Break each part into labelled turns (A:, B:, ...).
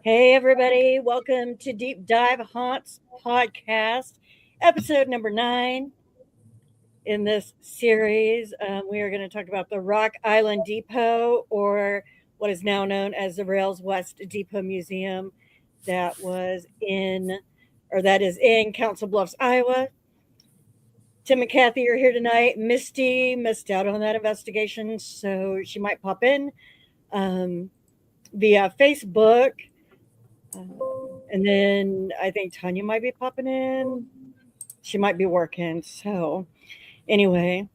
A: Hey, everybody. Welcome to Deep Dive Haunts podcast, episode number 9 in this series. We are going to talk about the Rock Island Depot, or what is now known as the Rails West Depot Museum, that was in, or that is in Council Bluffs, Iowa. Tim and Kathy are here tonight. Misty missed out on that investigation, so she might pop in um, via Facebook. And then I think Tanya might be popping in. She might be working. So, anyway,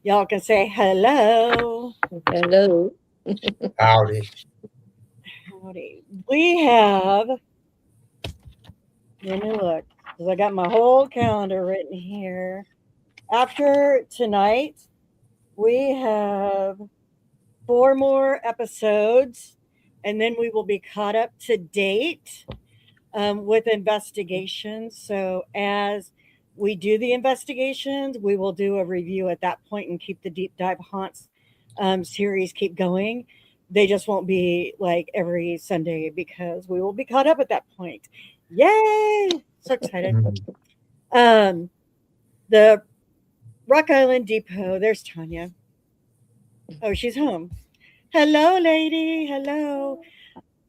A: y'all can say hello.
B: Hello.
C: Howdy.
A: Howdy. We have, let me look, because I got my whole calendar written here. After tonight, we have 4 more episodes, and then we will be caught up to date with investigations. So as we do the investigations, we will do a review at that point and keep the deep dive haunts series keep going. They just won't be like every Sunday because we will be caught up at that point. Yay! So excited. Um, the Rock Island Depot. There's Tanya. Oh, she's home. Hello, lady. Hello.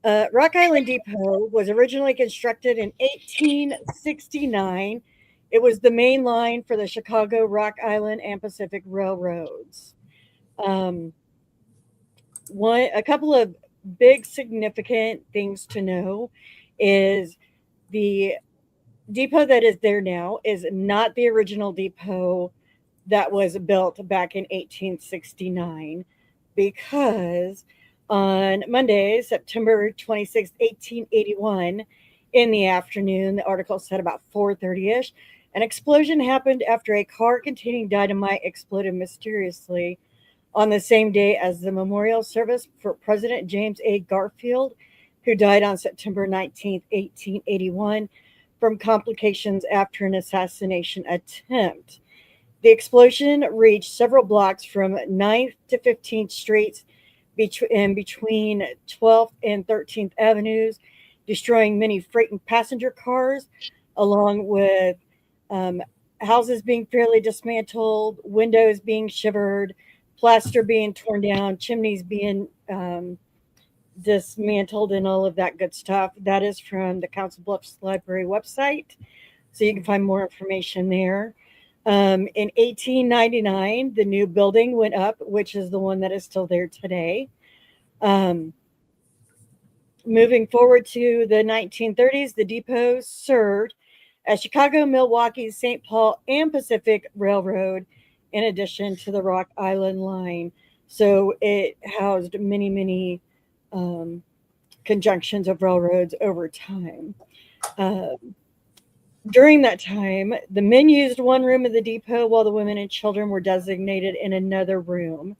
A: Rock Island Depot was originally constructed in 1869. It was the main line for the Chicago, Rock Island, and Pacific Railroads. Um, a couple of big significant things to know is the depot that is there now is not the original depot that was built back in 1869, because on Monday, September 26th, 1881, in the afternoon, the article said about 4:30ish, an explosion happened after a car containing dynamite exploded mysteriously on the same day as the memorial service for President James A. Garfield, who died on September 19th, 1881, from complications after an assassination attempt. The explosion reached several blocks from 9th to 15th Streets and between 12th and 13th Avenues, destroying many freight and passenger cars, along with um, houses being fairly dismantled, windows being shivered, plaster being torn down, chimneys being dismantled, and all of that good stuff. That is from the Council Bluffs Library website, so you can find more information there. In 1899, the new building went up, which is the one that is still there today. Um, Moving forward to the 1930s, the depot served as Chicago, Milwaukee, St. Paul, and Pacific Railroad, in addition to the Rock Island line. So it housed many, many um, conjunctions of railroads over time. Uh, During that time, the men used one room of the depot while the women and children were designated in another room.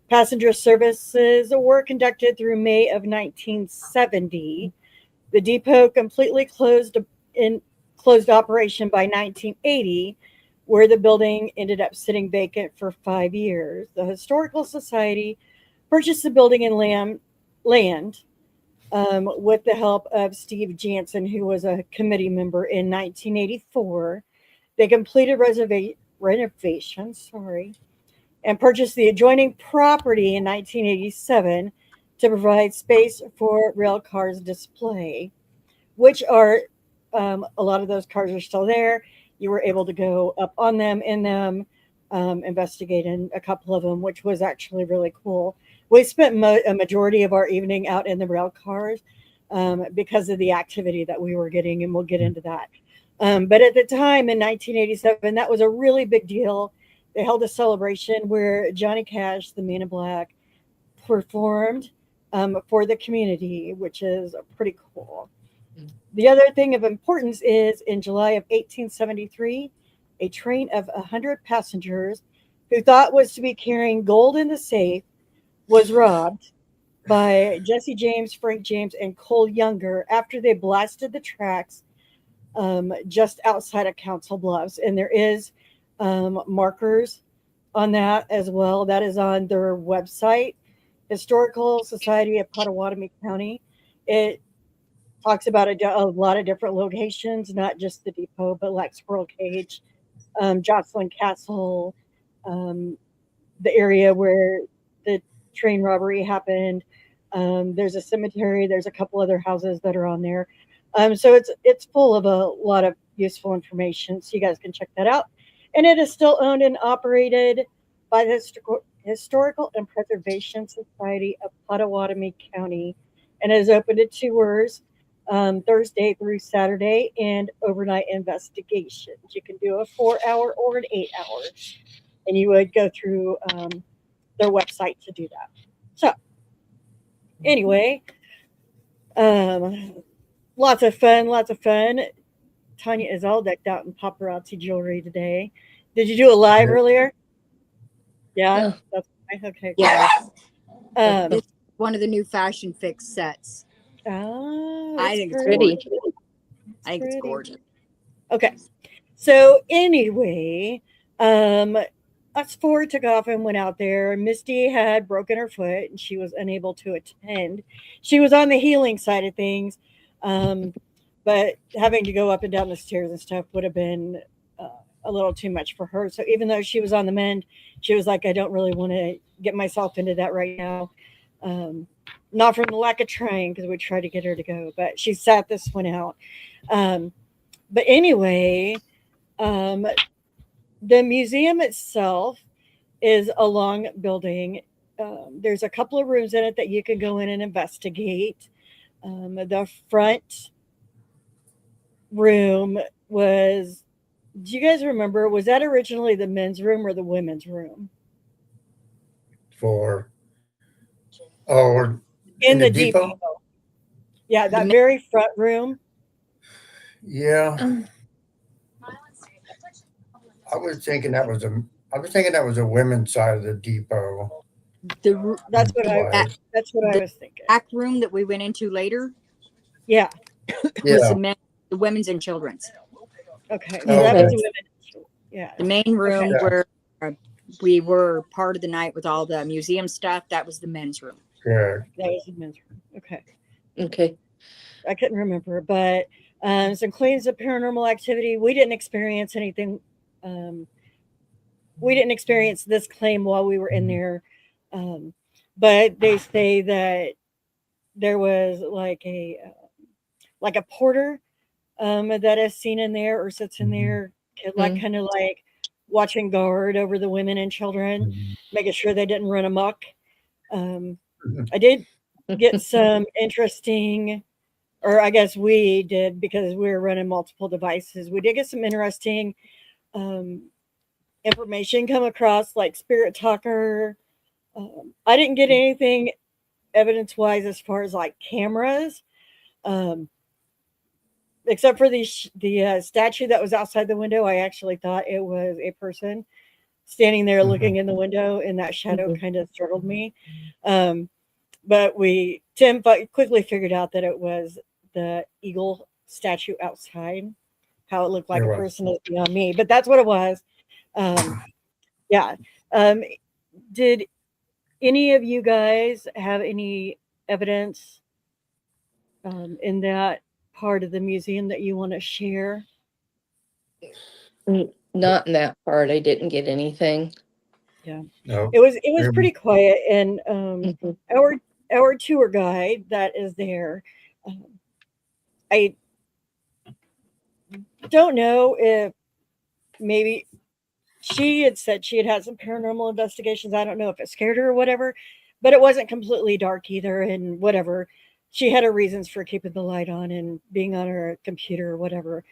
A: Passenger services were conducted through May of 1970. The depot completely closed operation by 1980, where the building ended up sitting vacant for 5 years. The Historical Society purchased the building and land with the help of Steve Jansen, who was a committee member in 1984. They completed renovations, and purchased the adjoining property in 1987 to provide space for rail cars display, which are a lot of those cars are still there. You were able to go up on them, in them, investigate in a couple of them, which was actually really cool. We spent a majority of our evening out in the rail cars because of the activity that we were getting, and we'll get into that. But at the time in 1987, that was a really big deal. They held a celebration where Johnny Cash, the Man in Black, performed for the community, which is pretty cool. The other thing of importance is in July of 1873, a train of 100 passengers who thought was to be carrying gold in the safe was robbed by Jesse James, Frank James, and Cole Younger after they blasted the tracks just outside of Council Bluffs. And there is markers on that as well. That is on their website, Historical Society of Pottawatomie County. It talks about a lot of different locations, not just the depot, but like Squirrel Cage, Jocelyn Castle, um, the area where the train robbery happened. There's a cemetery. There's a couple other houses that are on there. So it's full of a lot of useful information. So you guys can check that out. And it is still owned and operated by the Historical and Preservation Society of Potawatomi County, and is open to tours Thursday through Saturday and overnight investigations. You can do a 4 hour or an 8 hour, and you would go through their website to do that. So, anyway, lots of fun, lots of fun. Tanya is all decked out in paparazzi jewelry today. Did you do a live earlier? Yeah,
B: Oh.
A: that's okay.
C: Yeah.
A: Um,
C: It's one of the new Fashion Fix sets.
A: oh,
C: I think it's
B: pretty.
C: I think it's gorgeous.
A: Okay. So anyway, us four took off and went out there. Misty had broken her foot and she was unable to attend. She was on the healing side of things, but having to go up and down the stairs and stuff would have been a little too much for her. So even though she was on the mend, she was like, I don't really want to get myself into that right now. Not from the lack of trying, because we tried to get her to go, but she sat this one out. But anyway, the museum itself is a long building. There's a couple of rooms in it that you can go in and investigate. The front room was, do you guys remember, was that originally the men's room or the women's room? In the depot. Yeah, that very front room.
D: Yeah. I was thinking that was a women's side of the depot.
A: That's what I was thinking.
C: Back room that we went into later.
A: Yeah.
C: Was the women's and children's.
A: Okay. So that was the women's. Yeah.
C: The main room where we were part of the night with all the museum stuff, that was the men's room.
D: Yeah.
A: That was the men's room. Okay.
B: Okay.
A: I couldn't remember, but some claims of paranormal activity. We didn't experience anything. We didn't experience this claim while we were in there, but they say that there was like a porter that is seen in there or sits in there, like kind of like watching guard over the women and children, making sure they didn't run amok. I did get some interesting, or I guess we did, because we were running multiple devices. We did get some interesting information come across, like Spirit Talker. I didn't get anything evidence-wise as far as like cameras, except for the statue that was outside the window. I actually thought it was a person standing there looking in the window, and that shadow kind of startled me. But Tim quickly figured out that it was the eagle statue outside. How it looked like a person is beyond me, but that's what it was. Yeah. Did any of you guys have any evidence in that part of the museum that you want to share?
B: Not in that part. I didn't get anything.
A: Yeah.
D: No.
A: It was pretty quiet, and
B: Mhm.
A: our tour guide that is there, I don't know if maybe she had said she had some paranormal investigations. I don't know if it scared her or whatever, but it wasn't completely dark either, and whatever. She had her reasons for keeping the light on and being on her computer or whatever.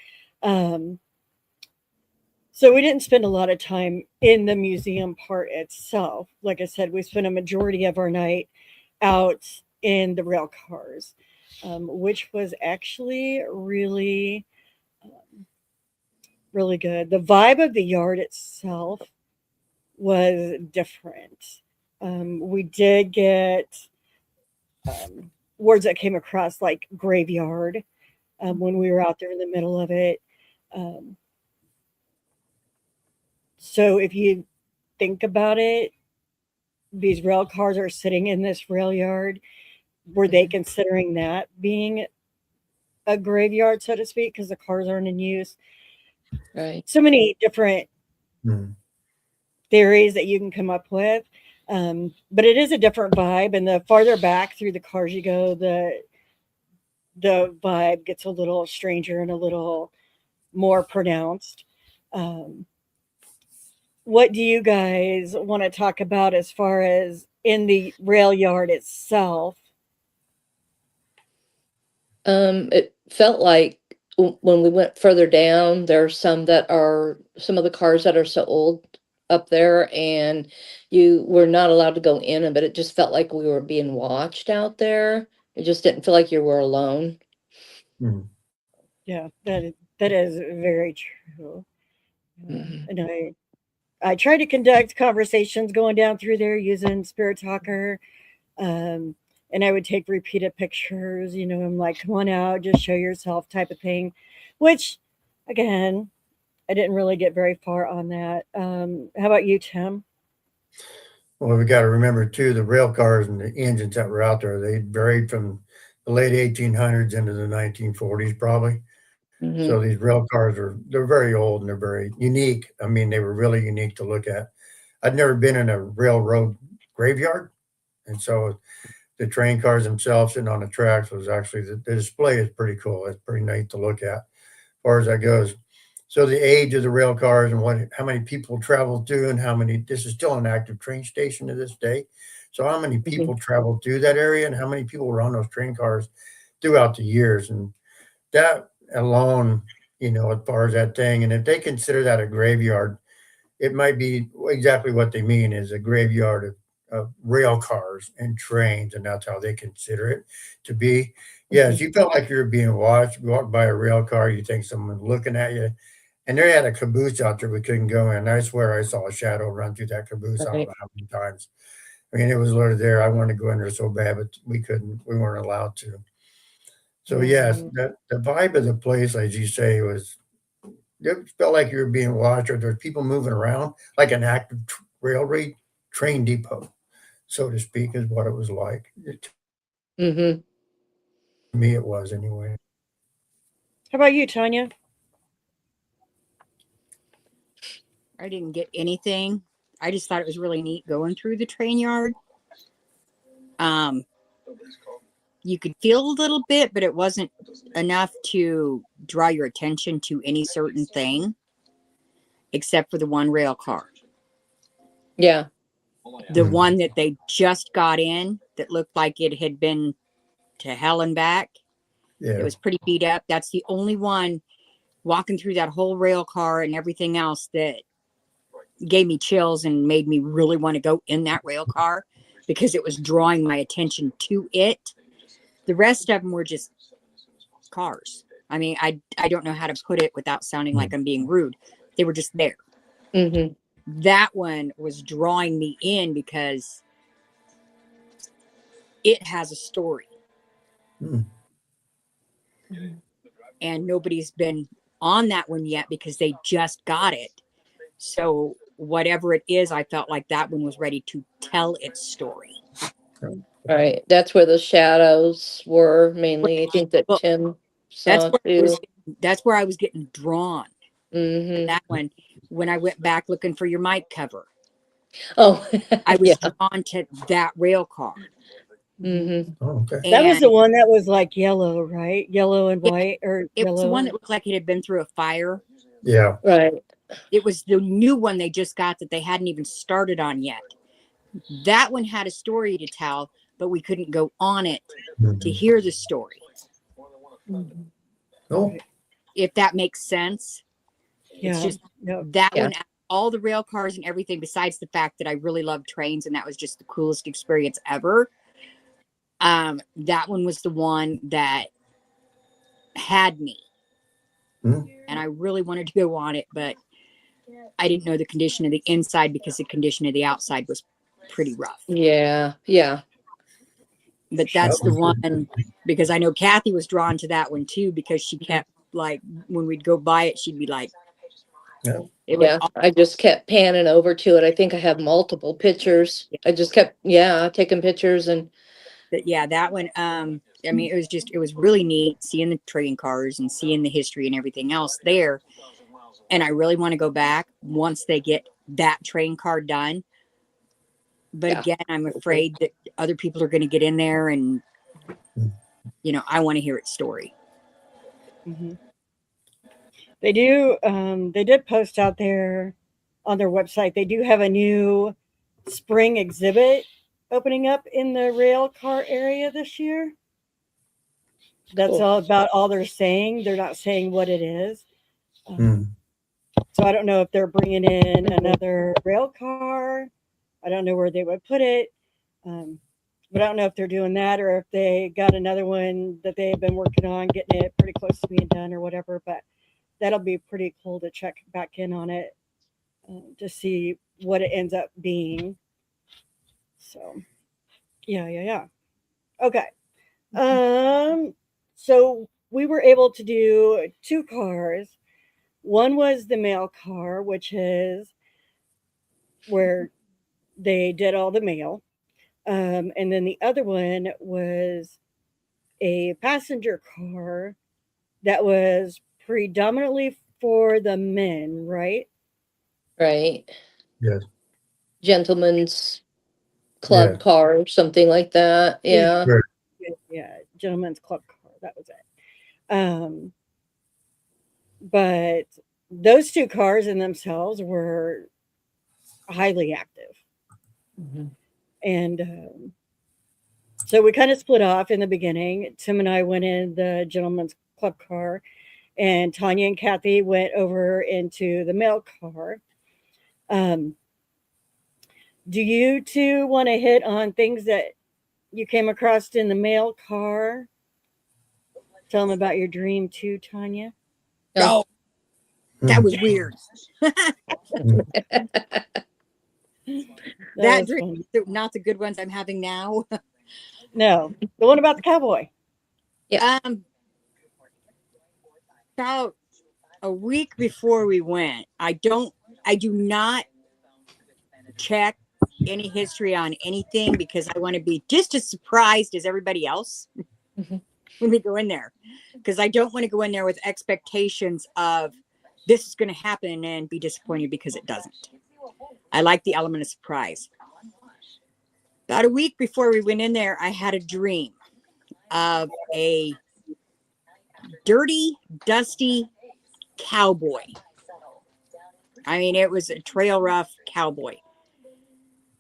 A: So we didn't spend a lot of time in the museum part itself. Like I said, we spent a majority of our night out in the rail cars, which was actually really, really good. The vibe of the yard itself was different. We did get words that came across like graveyard when we were out there in the middle of it. So if you think about it, these rail cars are sitting in this rail yard. Were they considering that being a graveyard, so to speak, because the cars aren't in use.
B: Right.
A: So many different
D: Hmm.
A: theories that you can come up with. But it is a different vibe, and the farther back through the cars you go, the vibe gets a little stranger and a little more pronounced. Um, what do you guys want to talk about as far as in the rail yard itself?
B: It felt like when we went further down, there are some of the cars that are so old up there, and you were not allowed to go in them, but it just felt like we were being watched out there. It just didn't feel like you were alone.
D: Hmm.
A: Yeah, that is very true.
B: Mhm.
A: And I try to conduct conversations going down through there using Spirit Talker. Um, and I would take repeated pictures, I'm like, come on out, just show yourself type of thing, which again, I didn't really get very far on that. How about you, Tim?
D: Well, we got to remember too, the rail cars and the engines that were out there, they varied from the late 1800s into the 1940s, probably.
B: Mhm.
D: So these rail cars they're very old and they're very unique. I mean, they were really unique to look at. I'd never been in a railroad graveyard. And so the train cars themselves sitting on the tracks was actually the display is pretty cool. It's pretty neat to look at as far as that goes. So the age of the rail cars and how many people travel through and this is still an active train station to this day. So how many people traveled through that area and how many people were on those train cars throughout the years. And that alone, as far as that thing, and if they consider that a graveyard, it might be exactly what they mean is a graveyard of rail cars and trains, and that's how they consider it to be. Yes, you felt like you were being watched. You walked by a rail car, you think someone's looking at you. And they had a caboose out there we couldn't go in. I swear I saw a shadow run through that caboose. I don't
B: Right.
D: know how many times. I mean, it was literally there. I wanted to go in there so bad, but we couldn't. We weren't allowed to. So yes, the vibe of the place, as you say, it felt like you were being watched, or there's people moving around, like an active railway train depot, so to speak, is what it was like.
B: Mhm.
D: To me, it was anyway.
A: How about you, Tanya?
C: I didn't get anything. I just thought it was really neat going through the train yard. You could feel a little bit, but it wasn't enough to draw your attention to any certain thing, except for the one rail car.
B: Yeah.
C: The
D: Mhm.
C: one that they just got in that looked like it had been to hell and back. It
D: Yeah.
C: was pretty beat up. That's the only one walking through that whole rail car and everything else that gave me chills and made me really want to go in that rail car because it was drawing my attention to it. The rest of them were just cars. I mean, I don't know how to put it without sounding like I'm being rude. They were just there.
B: Mhm.
C: That one was drawing me in because it has a story.
D: Mm.
C: And nobody's been on that one yet because they just got it. So whatever it is, I felt like that one was ready to tell its story.
B: Right. That's where the shadows were mainly. I think that
C: Well,
B: Tim
C: that's
B: saw
C: where
B: too.
C: that's where I was getting drawn.
B: Mhm.
C: That one, when I went back looking for your mic cover,
B: Oh,
C: I was
B: yeah.
C: drawn to that rail car.
B: Mhm.
D: Oh, okay.
A: That was the
C: And
A: one that was like yellow, right? Yellow and
C: yeah,
A: white, or
C: it was the one
A: yellow.
C: that looked like it had been through a fire.
D: Yeah.
B: Right.
C: It was the new one they just got that they hadn't even started on yet. That one had a story to tell, but we couldn't go on it to
D: Mhm.
C: hear the story.
D: Oh,
C: If that makes sense. It's
A: Yeah.
C: just
A: No.
C: that
B: Yeah.
C: one, all the rail cars and everything, besides the fact that I really love trains and that was just the coolest experience ever. That one was the one that had me.
D: Mhm.
C: And I really wanted to go on it, but I didn't know the condition of the inside because the condition of the outside was pretty rough.
B: Yeah. Yeah.
C: But that's the one because I know Kathy was drawn to that one too because she kept like when we'd go by it, she'd be like,
D: Yeah.
C: it was
B: Yeah. I just kept panning over to it. I think I have multiple pictures. I just kept, taking pictures and
C: yeah, that one. I mean, it was really neat seeing the train cars and seeing the history and everything else there. And I really want to go back once they get that train car done. But
B: Yeah.
C: again, I'm afraid that other people are going to get in there and, I want to hear its story.
A: Mhm. They do. They did post out there on their website. They do have a new spring exhibit opening up in the rail car area this year. That's
B: Cool.
A: all about all they're saying. They're not saying what it is.
D: Hmm.
A: So I don't know if they're bringing in another rail car. I don't know where they would put it. But I don't know if they're doing that or if they got another one that they've been working on, getting it pretty close to being done or whatever. But that'll be pretty cool to check back in on it to see what it ends up being. So, yeah. Okay. So we were able to do 2 cars. One was the mail car, which is where they did all the mail. And then the other one was a passenger car that was predominantly for the men, right?
B: Right.
D: Yes.
B: Gentlemen's club
D: Yes.
B: car or something like that. Yeah.
D: Right.
A: Yeah, gentleman's club car. That was it. But those 2 cars in themselves were highly active.
B: Mhm.
A: And so we kind of split off in the beginning. Tim and I went in the gentleman's club car, and Tanya and Kathy went over into the mail car. Do you 2 want to hit on things that you came across in the mail car? Tell them about your dream too, Tanya.
C: Oh, that was weird. That
A: was
C: dream, not the good ones I'm having now.
A: No, the one about the cowboy.
C: About a week before we went, I do not check any history on anything because I want to be just as surprised as everybody else
B: Mhm.
C: when we go in there. Because I don't want to go in there with expectations of this is going to happen and be disappointed because it doesn't. I like the element of surprise. About a week before we went in there, I had a dream of a dirty, dusty cowboy. I mean, it was a trail rough cowboy.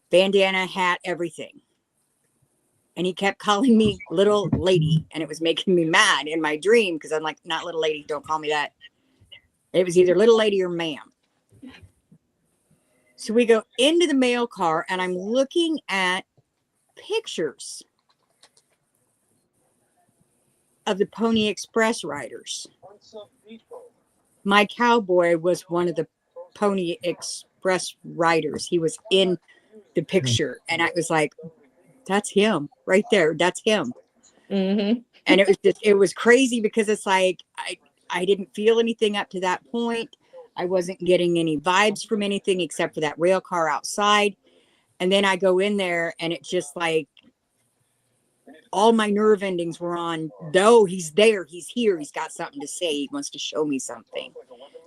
C: Bandana, hat, everything. And he kept calling me little lady, and it was making me mad in my dream because I'm like, not little lady, don't call me that. It was either little lady or ma'am. So we go into the mail car, and I'm looking at pictures of the Pony Express riders. My cowboy was one of the Pony Express riders. He was in the picture, and I was like, that's him right there. That's him.
B: Mm-hmm.
C: And it was crazy because it's like, I didn't feel anything up to that point. I wasn't getting any vibes from anything except for that rail car outside. And then I go in there and it's just like all my nerve endings were on, no, he's there. He's here. He's got something to say. He wants to show me something.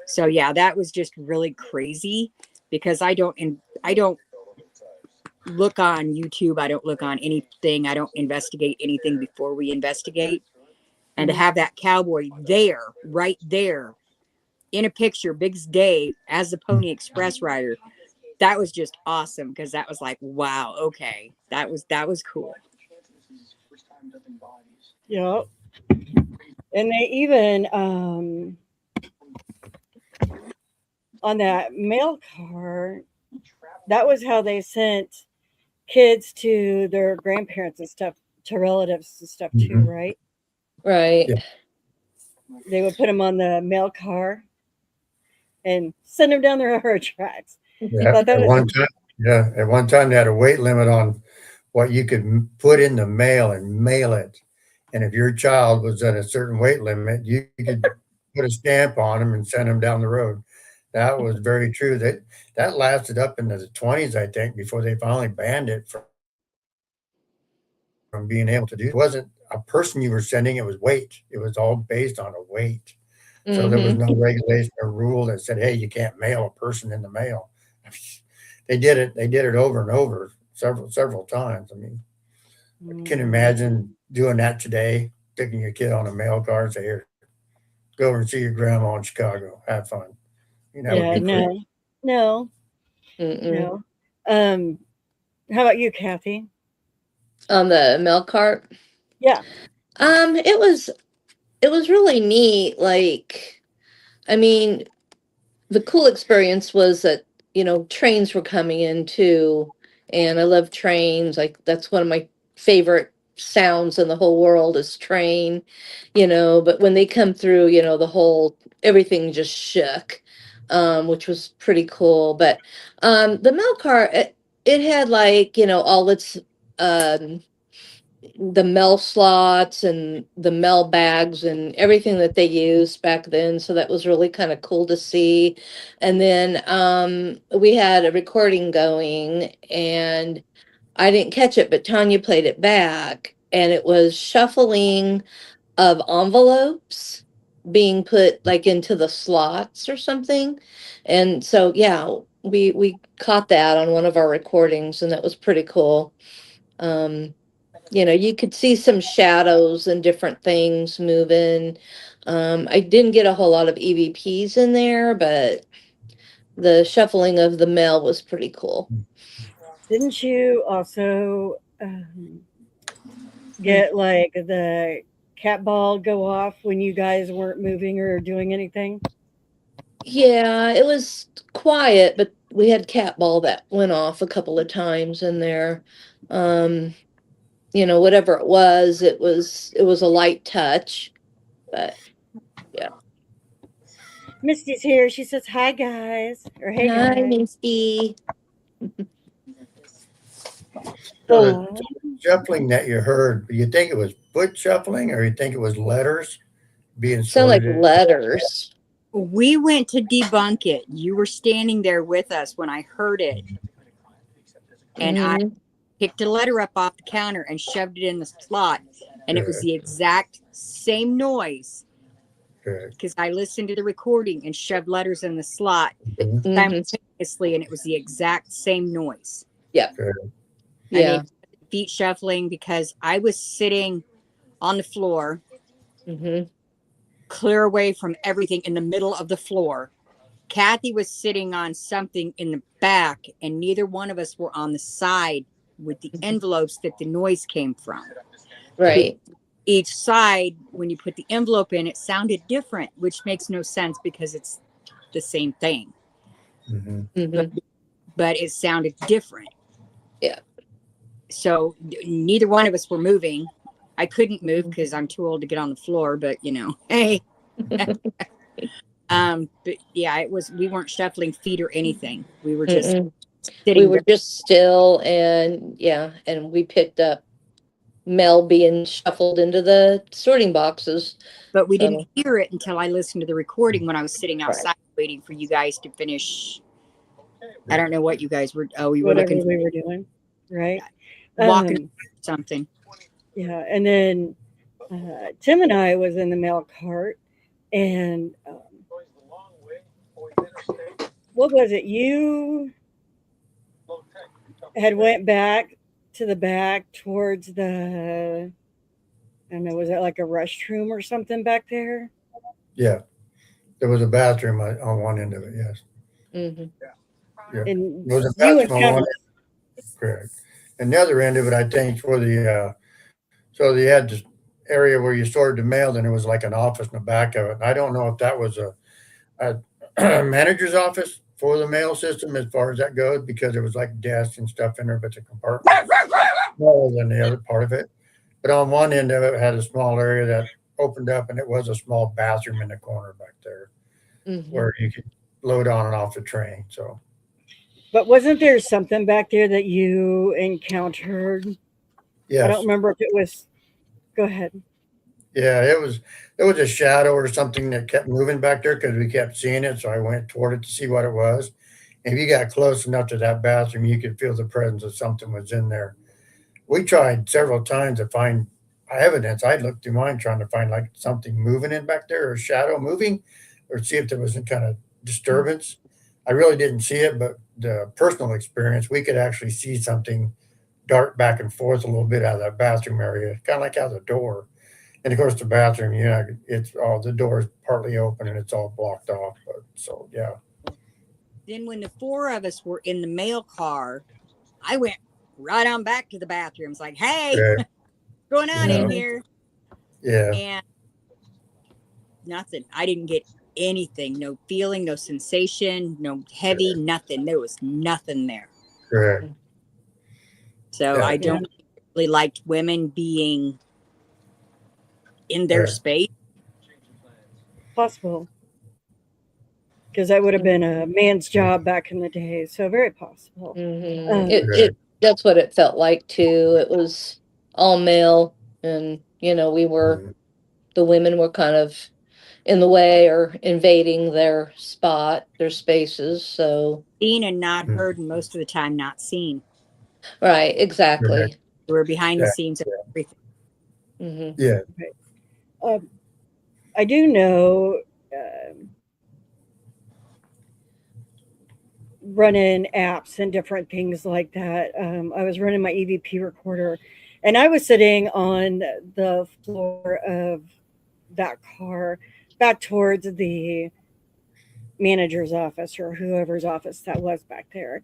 C: So yeah, that was just really crazy because I don't look on YouTube. I don't look on anything. I don't investigate anything before we investigate. And to have that cowboy there, right there, in a picture, big as day, as the Pony Express rider, that was just awesome because that was like, wow, okay, that was cool.
A: Yeah. And they even on that mail car, that was how they sent kids to their grandparents and stuff, to relatives and stuff too,
D: Mhm.
A: right?
B: Right.
D: Yeah.
A: They would put them on the mail car and send them down the railroad tracks.
D: Yeah,
A: Thought that
D: at
A: was
D: one time, at one time they had a weight limit on what you could put in the mail and mail it. And if your child was at a certain weight limit, you could put a stamp on them and send them down the road. That was very true. That lasted up into the 20s, I think, before they finally banned it from being able to do. It wasn't a person you were sending, it was weight. It was all based on a weight. So there was
B: Mhm.
D: no regulation or rule that said, hey, you can't mail a person in the mail. They did it. They did it over and over several times. I mean, can you imagine doing that today? Taking your kid on a mail car and say, here, go over and see your grandma in Chicago. Have fun. You know, that
A: Yeah,
D: would be crazy.
A: no,
B: Mm-mm.
A: no. How about you, Kathy?
B: On the milk cart.
A: Yeah.
B: It was really neat. Like, I mean, the cool experience was that, trains were coming in too. And I love trains. Like, that's one of my favorite sounds in the whole world is train, but when they come through, everything just shook, which was pretty cool. But the milk cart, it had like, all its um the mail slots and the mail bags and everything that they used back then. So that was really kind of cool to see. And then we had a recording going and I didn't catch it, but Tanya played it back and it was shuffling of envelopes being put like into the slots or something. And so, yeah, we caught that on one of our recordings and that was pretty cool. Um, you could see some shadows and different things moving. I didn't get a whole lot of EVPs in there, but the shuffling of the mail was pretty cool.
A: Didn't you also get like the cat ball go off when you guys weren't moving or doing anything?
B: Yeah, it was quiet, but we had cat ball that went off a couple of times in there. Um, whatever it was a light touch, but yeah.
A: Misty's here. She says, hi, guys. Or hey,
B: Hi,
A: guys.
B: Misty.
D: So
A: So,
D: the shuffling that you heard, you think it was foot shuffling or you think it was letters being
B: Sound like
D: sorted?
B: letters.
C: We went to debunk it. You were standing there with us when I heard it. And I
B: Mhm.
C: picked a letter up off the counter and shoved it in the slot. And it was the exact same noise
D: Good.
C: because I listened to the recording and shoved letters in the slot
D: Mhm.
B: Mhm.
C: simultaneously. And it was the exact same noise.
B: Yeah.
D: Good.
B: Yeah.
C: Feet shuffling because I was sitting on the floor,
B: Mhm.
C: clear away from everything in the middle of the floor. Kathy was sitting on something in the back, and neither one of us were on the side with the envelopes that the noise came from.
B: Right.
C: Each side, when you put the envelope in, it sounded different, which makes no sense because it's the same thing.
D: Mhm.
B: Mhm.
C: But it sounded different.
B: Yeah.
C: So neither one of us were moving. I couldn't move because I'm too old to get on the floor, but hey. But yeah, we weren't shuffling feet or anything. We were just
B: Mm-mm.
C: sitting
B: We were
C: there.
B: just still and we picked up mail being shuffled into the sorting boxes.
C: But we didn't
B: So,
C: hear it until I listened to the recording when I was sitting
B: right.
C: outside waiting for you guys to finish. I don't know what you guys were. Oh, you were
A: whatever
C: looking
A: we were doing, right?
C: walking something.
A: Yeah. And then Tim and I was in the mail cart, and what was it? You had went back to the back towards the, I don't know, was it like a restroom or something back there?
D: Yeah. There was a bathroom on one end of it. Yes.
B: Mhm.
D: Yeah.
A: And
D: There was a
A: you and
D: bathroom on
A: Tim,
D: one end. Correct. And the other end of it, I think, for so they had this area where you sorted the mail, then there was like an office in the back of it. And I don't know if that was a manager's office for the mail system as far as that goes, because there was like desks and stuff in there, but the compartment smaller than the other part of it. But on one end of it had a small area that opened up, and it was a small bathroom in the corner back there
B: Mhm.
D: where you could load on and off the train. So
A: but wasn't there something back there that you encountered? I don't
D: yes,
A: remember if it was, go ahead.
D: yeah, it was a shadow or something that kept moving back there because we kept seeing it. So I went toward it to see what it was. And if you got close enough to that bathroom, you could feel the presence of something was in there. We tried several times to find evidence. I looked through mine trying to find like something moving in back there or a shadow moving or see if there was some kind of disturbance. I really didn't see it, but the personal experience, we could actually see something dart back and forth a little bit out of that bathroom area, kind of like out the door. And of course, the bathroom, it's all the door is partly open and it's all blocked off. But so, yeah.
C: Then when the four of us were in the mail car, I went right on back to the bathrooms like, hey,
D: Yeah.
C: what's going on
D: Yeah.
C: in here?
D: Yeah.
C: And nothing. I didn't get anything. No feeling, no sensation, no heavy, nothing. There was nothing there.
D: Correct.
C: So
D: Yeah.
C: I don't really like women being in their
D: Right.
C: space.
A: Possible. Because that would have been a man's job back in the day. So very possible.
B: Mhm.
D: Yeah.
B: That's what it felt like too. It was all male, and
D: Mhm.
B: the women were kind of in the way or invading their spot, their spaces. So,
C: Seen and not
D: Mhm.
C: heard, and most of the time not seen.
B: right,
D: Correct.
B: exactly.
C: We're behind the
D: Yeah.
C: scenes of everything.
B: Hmm.
D: Yeah.
A: I do know running apps and different things like that. I was running my EVP recorder, and I was sitting on the floor of that car back towards the manager's office or whoever's office that was back there.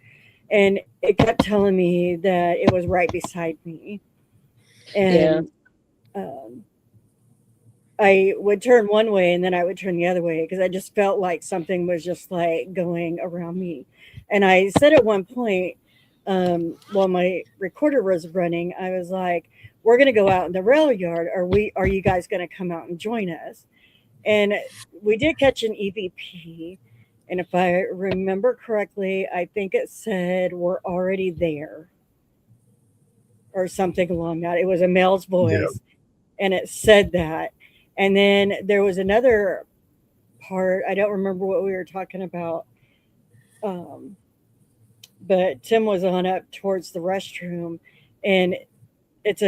A: And it kept telling me that it was right beside me.
B: Yeah.
A: And I would turn one way and then I would turn the other way because I just felt like something was just like going around me. And I said at one point, while my recorder was running, I was like, "We're going to go out in the rail yard. Are you guys going to come out and join us?" And we did catch an EVP. And if I remember correctly, I think it said we're already there or something along that. It was a male's
D: Yeah.
A: voice and it said that. And then there was another part. I don't remember what we were talking about. Um, but Tim was on up towards the restroom and it's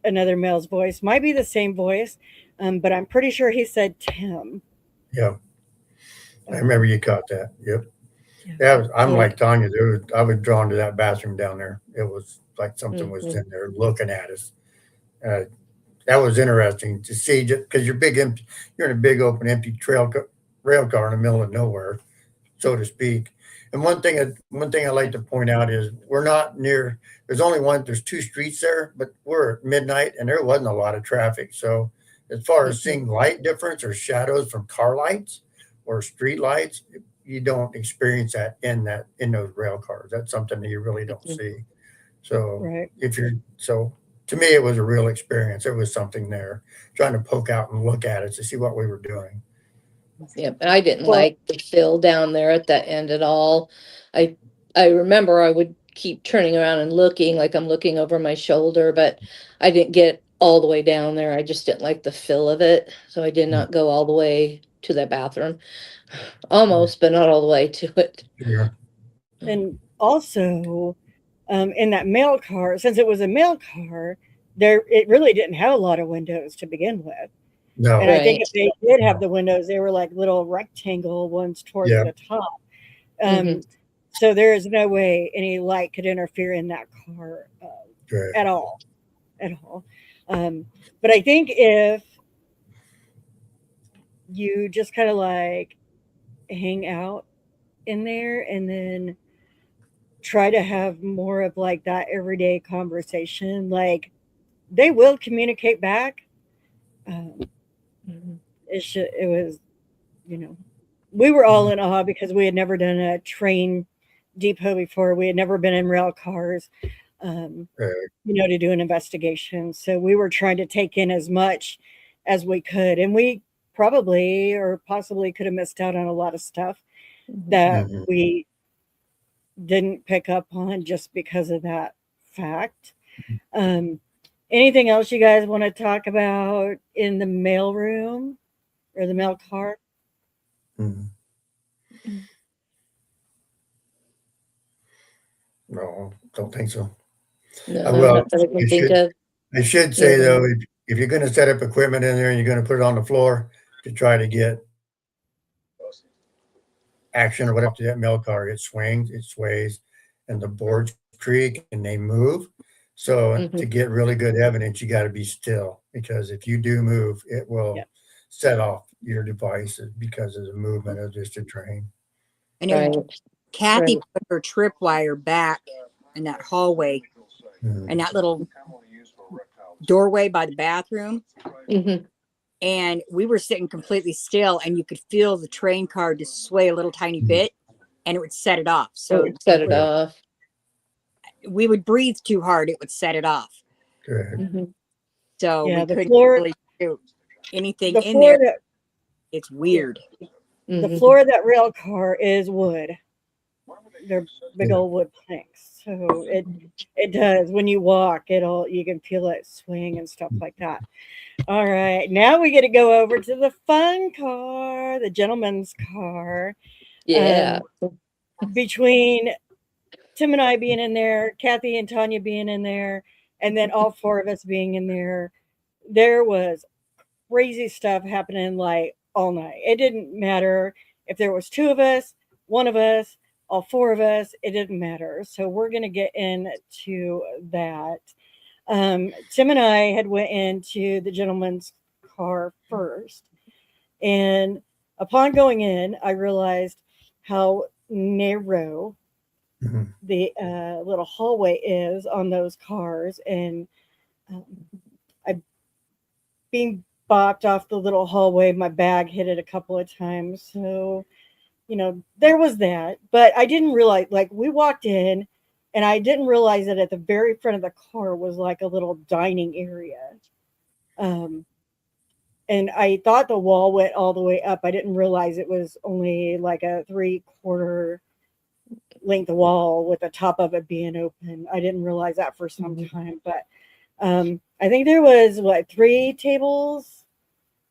A: another male's voice. Might be the same voice, but I'm pretty sure he said Tim.
D: Yeah. I remember you caught that. Yep.
A: Yeah.
D: Yeah. I'm
B: Yeah.
D: like Tanya. I was drawn to that bathroom down there. It was like something was
B: Mhm.
D: in there looking at us. That was interesting to see because you're you're in a big open empty rail car in the middle of nowhere, so to speak. And one thing I like to point out is we're not near. There's two streets there, but we're at midnight and there wasn't a lot of traffic. So as far as seeing light difference or shadows from car lights or street lights, you don't experience that in those rail cars. That's something that you really don't
B: Mhm.
D: see. So
A: Right.
D: to me, it was a real experience. There was something there, trying to poke out and look at it to see what we were doing.
B: Yep. And I didn't
A: Well,
B: like the fill down there at that end at all. I I remember I would keep turning around and looking like I'm looking over my shoulder, but I didn't get all the way down there. I just didn't like the feel of it. So I did not go all the way to that bathroom. Almost, but not all the way to it.
D: Yeah.
A: and also in that mail car, since it was a mail car, there it really didn't have a lot of windows to begin with.
D: No.
A: And I think
B: Right.
A: if they did have the windows, they were like little rectangle ones towards
D: Yeah.
A: the top.
B: Hmm.
A: So there is no way any light could interfere in that car
D: Correct.
A: at all, at all. But I think if you just kind of like hang out in there and then try to have more of like that everyday conversation, like they will communicate back. Um,
B: Mhm.
A: it was, we were all in awe because we had never done a train depot before. We had never been in rail cars,
D: Correct.
A: to do an investigation. So we were trying to take in as much as we could. And we probably or possibly could have missed out on a lot of stuff that
D: Mhm.
A: we didn't pick up on just because of that fact. Um, Anything else you guys want to talk about in the mail room or the mail car?
D: Mhm. No, don't think so.
B: No,
D: Well,
B: not that I
D: I
B: can think
D: should
B: of.
D: I should say
B: Mhm.
D: though, if you're going to set up equipment in there and you're going to put it on the floor to try to get action or whatever to that mail car, it swings, it sways, and the boards creak and they move. So
B: Mhm.
D: to get really good evidence, you got to be still, because if you do move, it will
A: Yep.
D: set off your devices because of the movement of just a train.
C: And
B: Right.
C: Kathy
B: Right.
C: put her tripwire back in that hallway
D: Mhm.
C: and that little doorway by the bathroom.
B: Mhm.
C: And we were sitting completely still, and you could feel the train car just sway a little tiny
D: Mhm.
C: bit, and it would set it off.
B: It
C: So
B: would set it
D: Yeah.
B: off.
C: we would breathe too hard, it would set it off.
D: Good.
B: Mhm.
C: So
A: Yeah,
C: we
A: the
C: couldn't
A: floor,
C: really do anything
A: the
C: in
A: floor
C: there.
A: that
C: It's weird.
A: the
B: Mhm.
A: floor of that rail car is wood. They're big
D: Yeah.
A: old wood planks. So it does when you walk, you can feel it swing and stuff like that. All right, now we get to go over to the fun car, the gentleman's car.
B: Yeah.
A: Between Tim and I being in there, Kathy and Tanya being in there, and then all four of us being in there was crazy stuff happening like all night. It didn't matter if there was two of us, one of us, all four of us, it didn't matter. So we're going to get into that. Tim and I had went into the gentleman's car first, and upon going in, I realized how narrow
D: Mhm.
A: the little hallway is on those cars, and um, I being bopped off the little hallway. My bag hit it a couple of times, so there was that. But I didn't realize, like, we walked in, and I didn't realize that at the very front of the car was like a little dining area. Um, and I thought the wall went all the way up. I didn't realize it was only like a 3/4 length wall with the top of it being open. I didn't realize that for some
B: Mhm.
A: time, but I think there was what, 3 tables,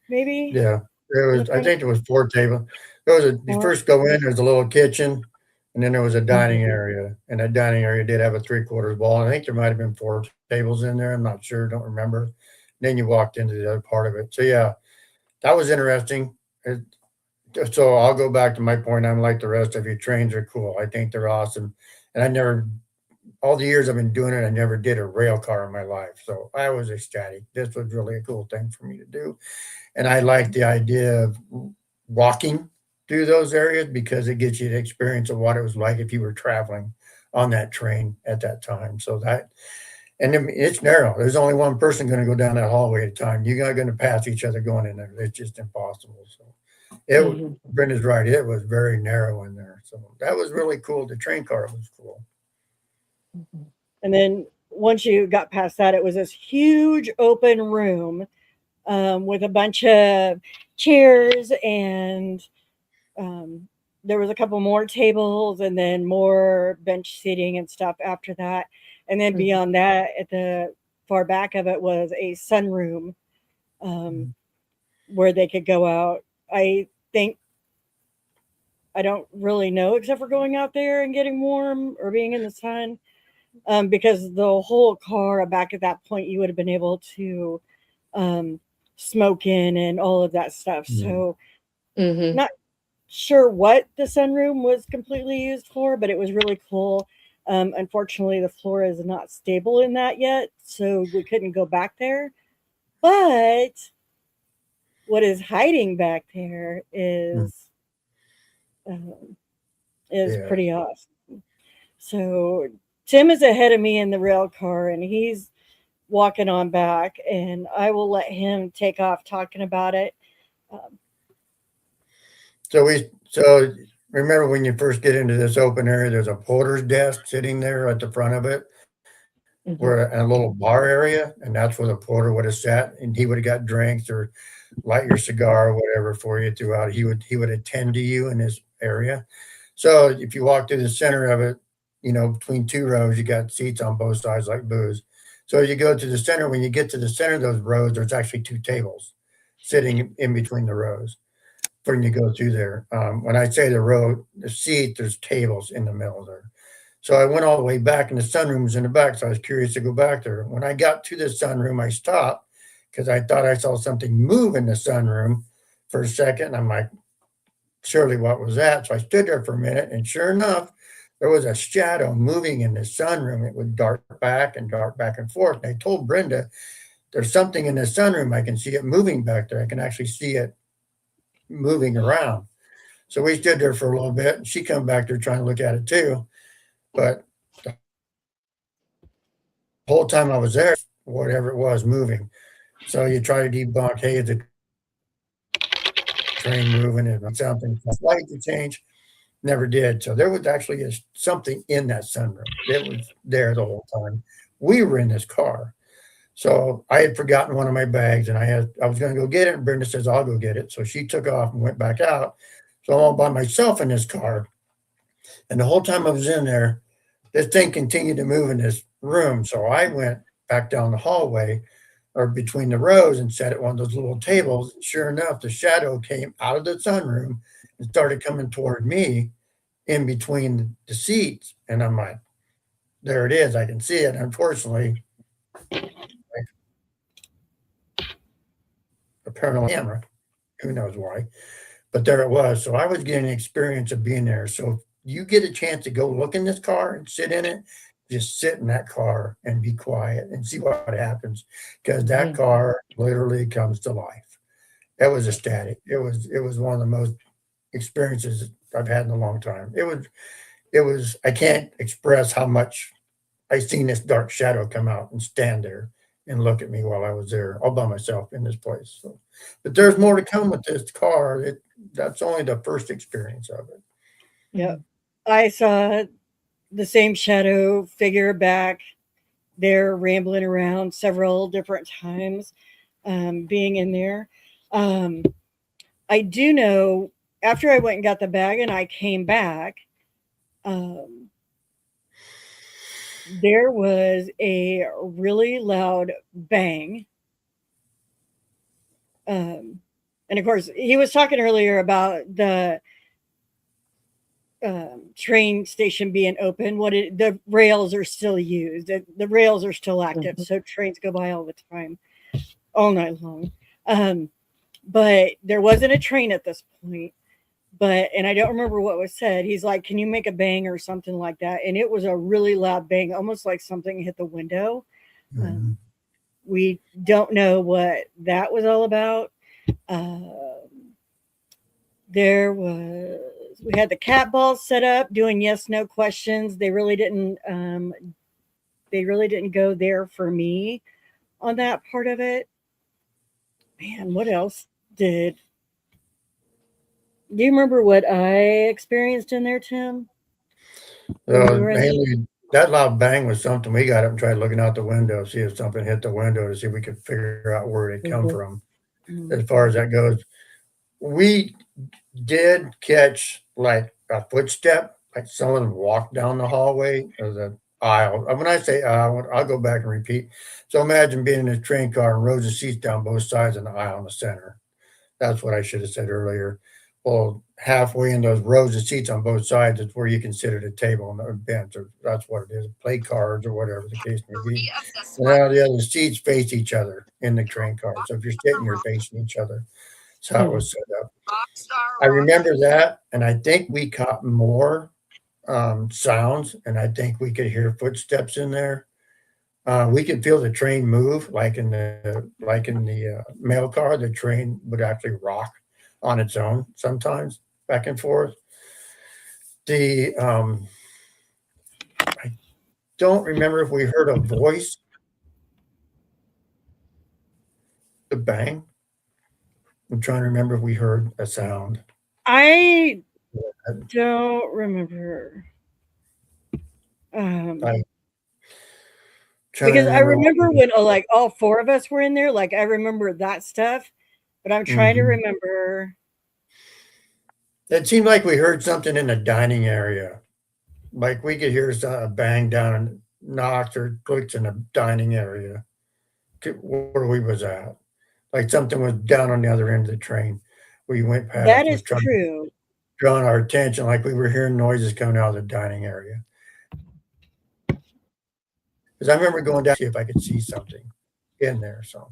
A: maybe
D: Yeah. There
A: in the
D: was, I
A: front of
D: think there was 4 tables. You
A: four.
D: first go in, there's a little kitchen, and then there was a dining
A: Mhm.
D: area. And that dining area did have a 3/4 wall. I think there might have been 4 tables in there. I'm not sure, don't remember. Then you walked into the other part of it. So yeah, that was interesting. So I'll go back to my point. I'm like the rest of you. Trains are cool. I think they're awesome. And all the years I've been doing it, I never did a rail car in my life. So I was ecstatic. This was really a cool thing for me to do. And I like the idea of walking through those areas because it gives you the experience of what it was like if you were traveling on that train at that time. And then it's narrow. There's only one person going to go down that hallway at a time. You're not going to pass each other going in there. It's just impossible. So
B: Mhm.
D: Brenda's right. It was very narrow in there. So that was really cool. The train car was cool.
B: Mhm.
A: And then once you got past that, it was this huge open room with a bunch of chairs, and um, there was a couple more tables, and then more bench seating and stuff after that. And then
B: Mhm.
A: beyond that, at the far back of it was a sunroom um, where they could go out. I think I don't really know, except for going out there and getting warm or being in the sun, because the whole car back at that point you would have been able to um, smoke in and all of that stuff.
D: Mhm.
A: So
B: Mhm.
A: not sure what the sunroom was completely used for, but it was really cool. Unfortunately, the floor is not stable in that yet, so we couldn't go back there. But what is hiding back there
D: Mm.
A: um, is
D: Yeah.
A: pretty awesome. So Tim is ahead of me in the rail car, and he's walking on back, and I will let him take off talking about it. Um,
D: So remember when you first get into this open area, there's a porter's desk sitting there at the front of it,
B: Mhm.
D: where a little bar area, and that's where the porter would have sat, and he would have got drinks or light your cigar or whatever for you throughout. He would attend to you in this area. So if you walk to the center of it, between 2 rows, you got seats on both sides like booze. So you go to the center. When you get to the center of those rows, there's actually 2 tables sitting in between the rows when you go through there. When I say the seat, there's tables in the middle there. So I went all the way back, and the sunroom was in the back. So I was curious to go back there. When I got to the sunroom, I stopped because I thought I saw something move in the sunroom for a second. I'm like, surely what was that? So I stood there for a minute, and sure enough, there was a shadow moving in the sunroom. It would dart back and forth. And I told Brenda, there's something in the sunroom. I can see it moving back there. I can actually see it moving around. So we stood there for a little bit, and she come back there trying to look at it too. But the whole time I was there, whatever it was moving. So you try to debunk, hey, is the train moving? And something, light to change. Never did. So there was actually something in that sunroom. It was there the whole time. We were in this car. So I had forgotten one of my bags, and I was going to go get it. And Brenda says, I'll go get it. So she took off and went back out. So I'm all by myself in this car. And the whole time I was in there, this thing continued to move in this room. So I went back down the hallway or between the rows and sat at one of those little tables. Sure enough, the shadow came out of the sunroom and started coming toward me in between the seats. And I'm like, there it is. I can see it. Unfortunately, apparently camera, who knows why, but there it was. So I was getting the experience of being there. So if you get a chance to go look in this car and sit in it, just sit in that car and be quiet and see what happens, because that car literally comes to life. It was ecstatic. It was one of the most experiences I've had in a long time. It was I can't express how much I seen this dark shadow come out and stand there and look at me while I was there all by myself in this place. So, but there's more to come with this car. That's only the first experience of it.
A: Yeah. I saw the same shadow figure back there rambling around several different times, being in there. I do know after I went and got the bag and I came back, there was a really loud bang. And of course, he was talking earlier about the train station being open. The rails are still used. The rails are still active, so trains go by all the time, all night long. But there wasn't a train at this point. And I don't remember what was said. He's like, "Can you make a bang or something like that?" And it was a really loud bang, almost like something hit the window. We don't know what that was all about. We had the cat balls set up doing yes no questions. They really didn't go there for me on that part of it. Man, what else do you remember what I experienced in there, Tim?
D: Mainly that loud bang was something we got up and tried looking out the window, see if something hit the window to see if we could figure out where it come from. As far as that goes, we did catch like a footstep, like someone walked down the hallway or the aisle. When I say aisle, I'll go back and repeat. So imagine being in a train car and rows of seats down both sides and the aisle in the center. That's what I should have said earlier. Well, halfway in those rows of seats on both sides is where you can sit at a table and a bench, or that's what it is, play cards or whatever the case may be. And now the other seats face each other in the train car. So if you're sitting, you're facing each other. That's how it was set up. I remember that, and I think we caught more sounds, and I think we could hear footsteps in there. We could feel the train move, like in the mail car. The train would actually rock on its own sometimes, back and forth. I don't remember if we heard a voice. The bang. I'm trying to remember if we heard a sound.
A: I don't remember. Because I remember when like all four of us were in there, like I remember that stuff, but I'm trying to remember.
D: It seemed like we heard something in the dining area. Like we could hear a bang down and knocks or clicks in the dining area where we was at. Like something was down on the other end of the train where you went past.
A: That is true.
D: Drawing our attention, like we were hearing noises coming out of the dining area. Because I remember going down to see if I could see something in there. So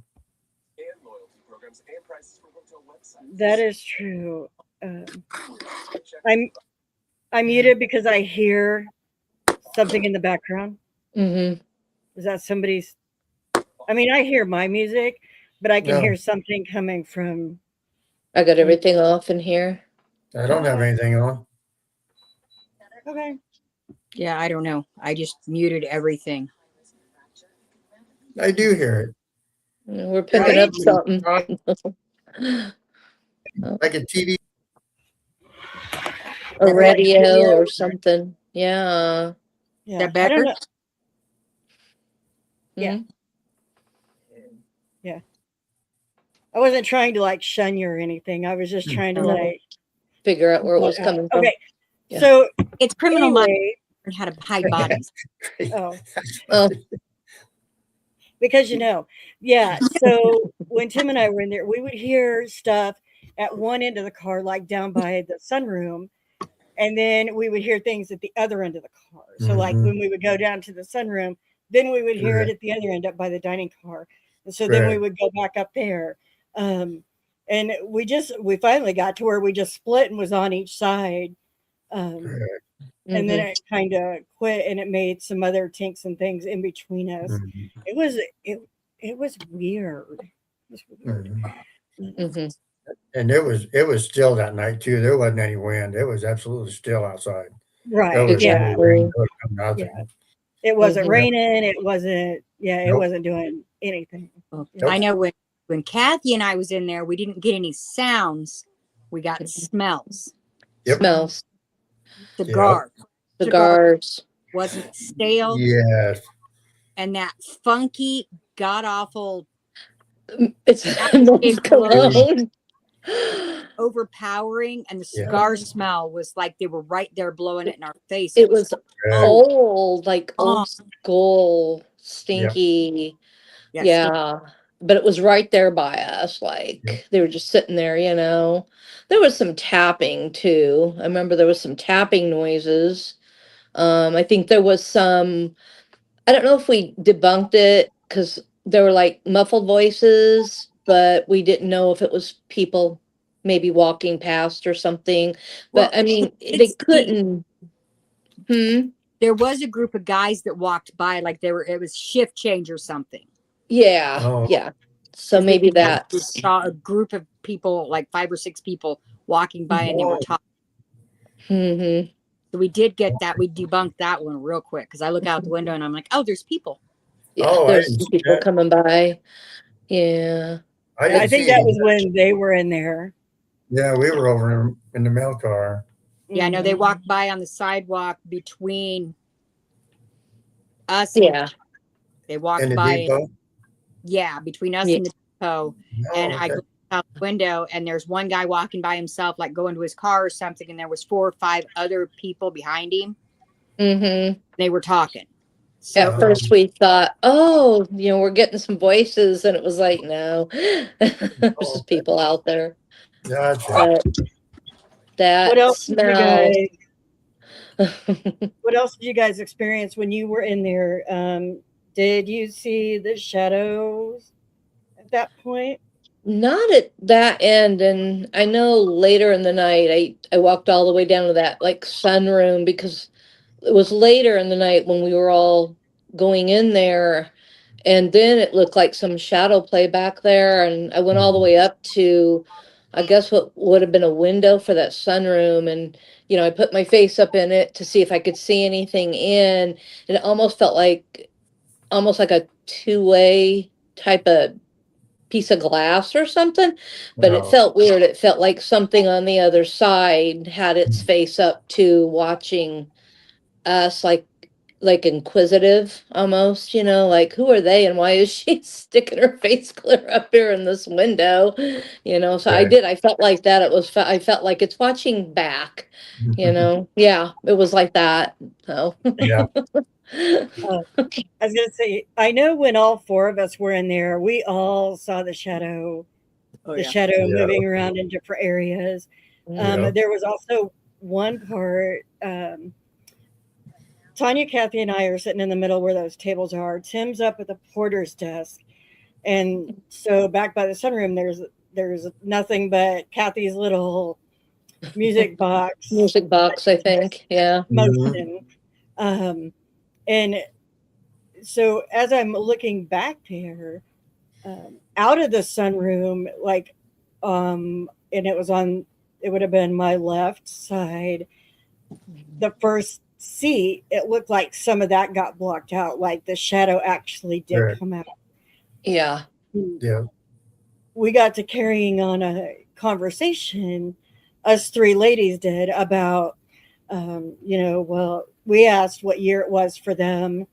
A: That is true. Um, I'm muted because I hear something in the background.
B: Mm-hmm.
A: Is that somebody's? I mean, I hear my music, but I can
D: No,
A: hear something coming from.
B: I got everything off in here.
D: I don't have anything on.
A: Okay.
C: Yeah, I don't know. I just muted everything.
D: I do hear
B: We're picking
A: Right?
B: up something.
D: it. Like a TV.
B: A
A: Like
B: radio
A: video?
B: or something. Yeah.
A: Yeah.
C: That
A: I don't
C: better?
A: know. Yeah.
B: Mhm.
A: Yeah. I wasn't trying to like shun you or anything. I was just trying to
C: No.
A: like.
B: Figure out where it was
A: uh,
B: coming from.
A: Okay.
B: Yeah.
A: So
C: It's criminal mind
A: anyway,
C: how to hide bodies.
A: oh,
B: Oh,
A: because yeah. So when Tim and I were in there, we would hear stuff at one end of the car, like down by the sunroom, and then we would hear things at the other end of the car. So like
D: Mhm.
A: when we would go down to the sunroom, then we would hear it
D: Correct.
A: at the other end up by the dining car, and so then we
D: Correct.
A: would go back up there. And we finally got to where we just split and was on each side. Um,
D: Correct.
A: and then
B: mhm.
A: it kind of quit and it made some other tinks and things in between us.
D: Mhm.
A: It was it was weird. It was weird.
D: Mhm.
B: Mhm.
D: And it was still that night too. There wasn't any wind. It was absolutely still outside. There
A: Right.
D: was
A: Yeah.
D: no rain,
B: Exactly.
D: no
A: Yeah.
D: nothing.
A: It wasn't
B: Mhm.
A: raining. It wasn't. Yeah. It
D: Nope.
A: wasn't doing anything.
C: Well,
A: Yeah.
C: I know when Kathy and I was in there, we didn't get any sounds. We got smells.
D: Yep.
B: Smells.
C: Cigar.
B: Cigars.
C: Wasn't stale.
D: Yes.
C: And that funky, god awful,
B: It's Mons cologne.
C: overpowering, and the
D: Yeah.
C: cigar smell was like they were right there blowing it in our face.
B: It was
D: Correct.
B: old, like
C: Oh.
B: old school, stinky.
C: Yes.
B: Yeah. But it was right there by us. Like
D: Yep.
B: they were just sitting there, There was some tapping too. I remember there was some tapping noises. I think there was some, I don't know if we debunked it because there were like muffled voices, but we didn't know if it was people maybe walking past or something. But
C: Well,
B: I mean,
C: it's
B: they
C: the-
B: couldn't.
C: There was a group of guys that walked by like it was shift change or something.
B: Yeah,
D: Oh.
B: yeah. So
C: 'Cause
B: maybe
C: we
B: that's.
C: saw a group of people, like 5 or 6 people walking by, and they were
D: Whoa.
C: talking.
B: Hmm.
C: So we did get that. We debunked that one real quick because I look out the window and I'm like, oh, there's people.
B: Yeah,
D: Oh, I
B: there's
D: didn't
B: some
D: see
B: people
D: that.
B: coming by. Yeah.
D: I
A: I
D: didn't
A: think
D: see
A: that
D: any.
A: was when they were in there.
D: Yeah, we were over in the mail car.
C: Yeah, I know they
A: Mhm.
C: walked by on the sidewalk between us.
B: Yeah.
C: They walked
D: In the
C: by.
D: depot.
C: Between us
B: Yeah.
C: and the depot.
D: Oh,
C: And I
D: okay.
C: go out the window and there's one guy walking by himself, like going to his car or something. And there was 4 or 5 other people behind him.
B: Mm-hmm.
C: They were talking.
B: At
C: So
B: first we thought, oh, we're getting some voices, and it was like, no, there's just people out there.
D: Gotcha.
B: But
A: What
B: that
A: else did you
B: smell.
A: guys? What else did you guys experience when you were in there? Did you see the shadows at that point?
B: Not at that end, and I know later in the night I walked all the way down to that like sunroom because it was later in the night when we were all going in there, and then it looked like some shadow play back there, and I went all the way up to I guess what would have been a window for that sunroom, and I put my face up in it to see if I could see anything in, and it almost like a two-way type of piece of glass or something, but it
D: Wow.
B: felt weird. It felt like something on the other side had its face up to watching us, like inquisitive almost, like who are they and why is she sticking her face clear up here in this window, so
D: Right.
B: I felt like that. I felt like it's watching back, yeah, it was like that. So
D: Yeah.
A: I was gonna say, I know when all 4 of us were in there, we all saw the shadow,
D: Yeah.
A: moving around in different areas.
D: Yeah.
A: There was also one part. Tanya, Kathy, and I are sitting in the middle where those tables are. Tim's up at the porter's desk, and so back by the sunroom, there's there's nothing but Kathy's little music box
B: Music box, I think. Yeah.
A: motion. And so as I'm looking back there, out of the sunroom, like, and it would have been my left side, the first seat, it looked like some of that got blocked out, like the shadow actually did
D: Right.
A: come out.
B: Yeah.
D: Yeah.
A: We got to carrying on a conversation, us three ladies did, about, well, we asked what year it was for them.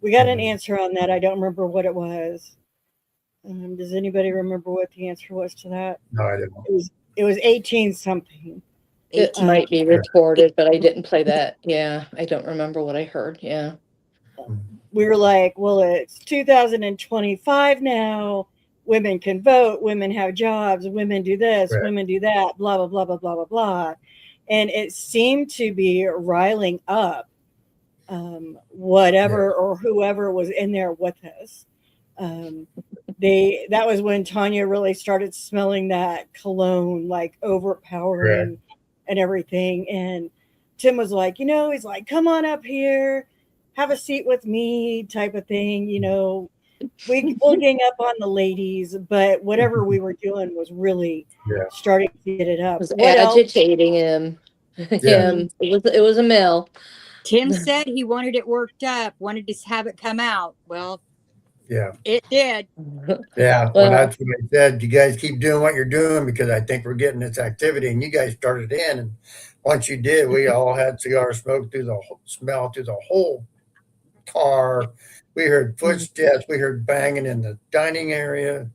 A: We got an answer on that. I don't remember what it was. Does anybody remember what the answer was to that?
D: No, I didn't.
A: It was 18 something.
B: It
C: 18.
B: might be recorded, but I didn't play that. Yeah. I don't remember what I heard. Yeah.
A: We were like, well, it's 2025 now. Women can vote. Women have jobs. Women do this.
D: Right.
A: Women do that. Blah, blah, blah, blah, blah, blah, blah. And it seemed to be riling up whatever or whoever was in there with us. That was when Tanya really started smelling that cologne, like overpowering and everything. And Tim was like, he's like, come on up here, have a seat with me, type of thing. We'll gang up on the ladies, but whatever we were doing was really starting to get it up.
B: It was
A: What else?
B: agitating him. Him. It was a male.
C: Tim said he wanted it worked up, wanted to have it come out. Well,
D: Yeah.
C: it did.
D: Yeah.
B: Well-
D: Well, that's what I said. You guys keep doing what you're doing because I think we're getting this activity, and you guys started in. And once you did, we all had cigar smoke smell through the whole car. We heard footsteps. We heard banging in the dining area.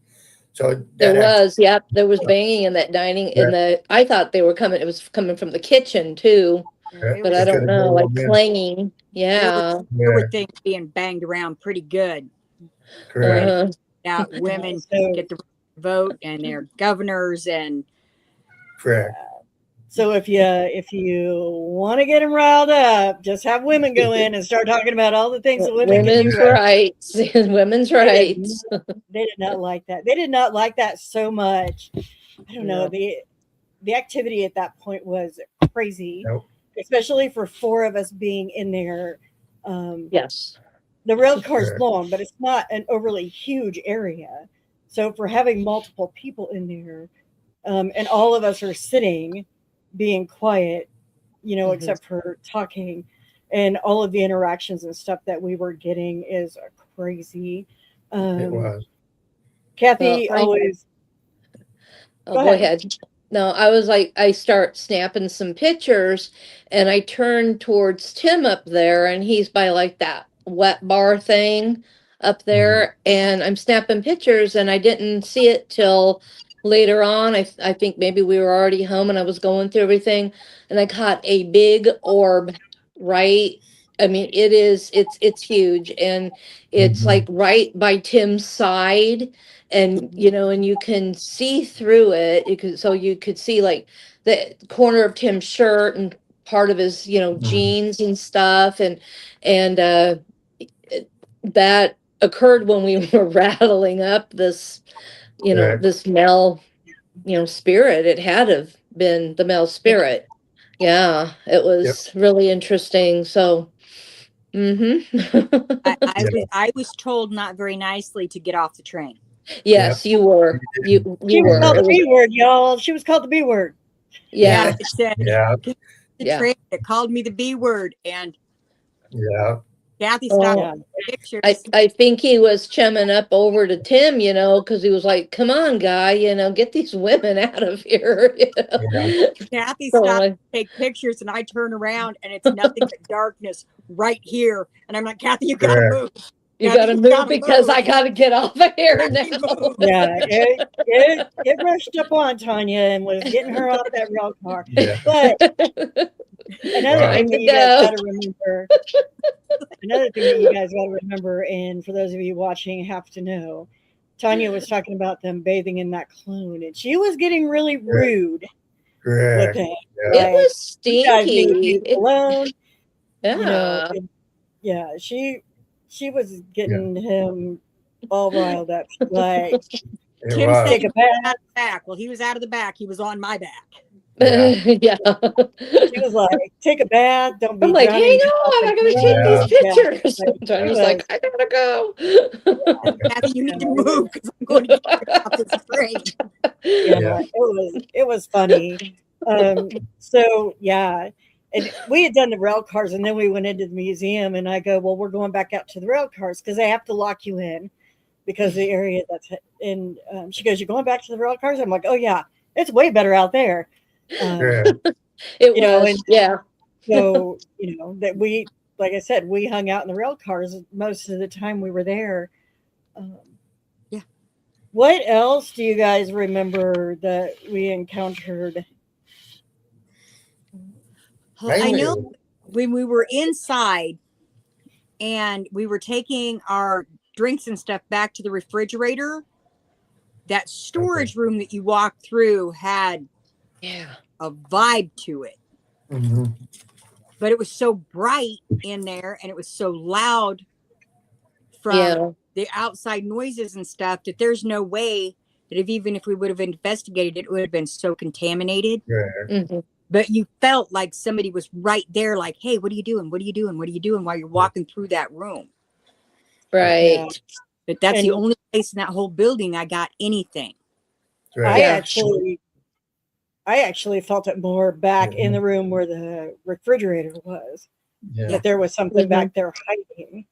D: So
B: There
D: that
B: was, yep, there was banging in that dining I thought they were coming, it was coming from the kitchen too,
C: It
B: but
C: was-
B: I don't know, like
D: Yeah.
B: clanging. Yeah.
C: There were things being banged around pretty good.
D: correct.
B: Uh-huh.
C: Now women
A: So-
C: get to vote and they're governors and
D: Correct.
A: So if you want to get them riled up, just have women go in and start talking about all the things that women can
B: Women's
A: do.
B: rights. Women's rights.
A: They did not like that. They did not like that so much. I don't know. The activity at that point was crazy,
D: Nope.
A: especially for four of us being in there.
B: Yes.
A: The rail car's
D: Sure.
A: long, but it's not an overly huge area. So for having multiple people in there, and all of us are sitting, being quiet,
B: Mhm.
A: except for talking, and all of the interactions and stuff that we were getting is crazy.
D: It was.
A: Kathy
B: Well, I-
A: always.
B: Oh,
A: Go
B: go
A: ahead.
B: ahead. No, I was like, I start snapping some pictures and I turn towards Tim up there and he's by like that wet bar thing up there and I'm snapping pictures and I didn't see it till later on. I think maybe we were already home and I was going through everything and I caught a big orb, right? I mean, it's huge and it's
D: Mhm.
B: like right by Tim's side and and you can see through it. You could see like the corner of Tim's shirt and part of his jeans and stuff and that occurred when we were rattling up this
D: Right.
B: this male spirit. It had to have been the male spirit. Yeah, it was really interesting. So
C: I was told not very nicely to get off the train.
B: yes, you were. You
A: She was
B: were.
A: called
B: It
A: the
B: was-
A: B word, y'all. She was called the B word.
B: yeah.
C: It said
D: Yeah.
C: the
B: Yeah.
C: train. It called me the B word, and
D: Yeah.
C: Kathy
B: Oh.
C: stopped
A: Yeah.
C: the pictures.
B: I think he was chumming up over to Tim, because he was like, "Come on, guy, get these women out of here."
C: Kathy
B: So
C: stopped
B: I-
C: to take pictures, and I turn around, and it's nothing but darkness right here. And I'm like, Kathy, you gotta
D: Correct.
C: move.
B: you
C: Kathy,
B: gotta
C: you
B: move
C: gotta
B: because
C: move.
B: I gotta get off of here now.
C: Move.
A: Yeah, it rushed up on Tanya and was getting her off that rail car.
D: Yeah.
A: But another
D: Wow.
A: thing
B: Time
A: that
B: to
A: you guys
B: go.
A: got to remember, and for those of you watching have to know, Tanya was talking about them bathing in that clone, and she was getting really rude with
D: Correct.
A: it.
D: Yeah.
B: It was
A: You guys need to
B: stinky.
A: leave it alone.
B: Yeah.
A: She was getting him all riled up. Like,
D: It
C: Kim
D: was.
C: said
A: Take
C: he
A: a
C: was
A: bath.
C: out of the back. Well, he was out of the back. He was on my back.
D: Yeah.
B: Yeah.
A: She was like, take a bath. Don't be
B: I'm like, hang
A: drowning yourself
B: on,
A: in
B: I gotta take
A: clothes.
B: these
A: Yeah.
B: pictures.
A: Like,
B: And I
A: it
B: was
A: was,
B: like, I gotta go.
C: Kathy, you need to
A: it was,
C: move because I'm going to get you off this train.
A: yeah,
D: Yeah.
A: it was funny. So yeah. And we had done the rail cars and then we went into the museum and I go, well, we're going back out to the rail cars because they have to lock you in because the area that's in, she goes, you're going back to the rail cars? I'm like, oh yeah, it's way better out there.
D: Yeah.
B: It
A: You know, and
B: was, yeah.
A: so, you know, that we, like I said, we hung out in the rail cars most of the time we were there. Um,
C: Yeah.
A: What else do you guys remember that we encountered?
C: Well, I
D: Mainly,
C: know when we were inside and we were taking our drinks and stuff back to the refrigerator, that storage room that you walked through had
B: Yeah.
C: a vibe to it.
D: mhm.
C: But it was so bright in there and it was so loud from
B: Yeah.
C: the outside noises and stuff that there's no way that even if we would have investigated it, it would have been so contaminated.
D: Yeah.
B: Mhm.
C: But you felt like somebody was right there, like, hey, what are you doing? What are you doing? What are you doing while you're walking through that room?
A: Yeah.
B: Right.
C: But that's the
A: And
C: only place in that whole building I got anything.
D: Right.
B: Yeah.
A: I actually felt it more back in
D: Yeah.
A: the room where the refrigerator was.
D: Yeah.
A: That there was something
B: Mhm.
A: back there hiding.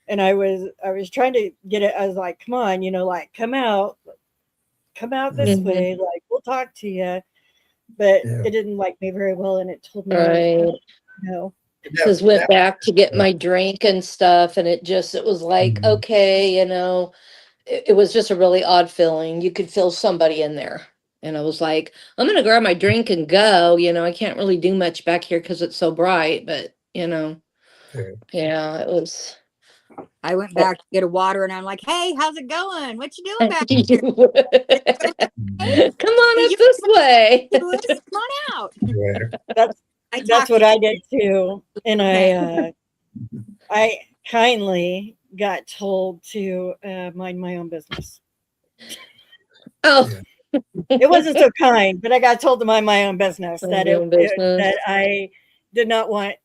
A: And I was trying to get it. I was like, come on, you know, like come out this
B: Mhm.
A: way, like we'll talk to you. But
D: Yeah.
A: it didn't like me very well and it told me
B: Right.
A: no.
B: Just went back to get my drink and stuff, and it was like,
D: Mhm.
B: okay, it was just a really odd feeling. You could feel somebody in there. And I was like, I'm gonna grab my drink and go. I can't really do much back here because it's so bright, but
D: Yeah.
B: yeah, it was.
C: I went back to get a water and I'm like, hey, how's it going? What you doing back
B: You-
C: here?
D: Mhm.
B: Come on
C: Hey,
B: up
C: you
B: this way.
C: do it? Come on out.
D: Yeah.
A: That's
C: I
A: that's
C: talked
A: what
C: to
A: I did too. And
C: Okay.
A: I kindly got told to mind my own business.
B: Oh,
A: It wasn't so kind, but I got told to mind my own business.
B: mind
A: That
B: your own business.
A: that I did not want.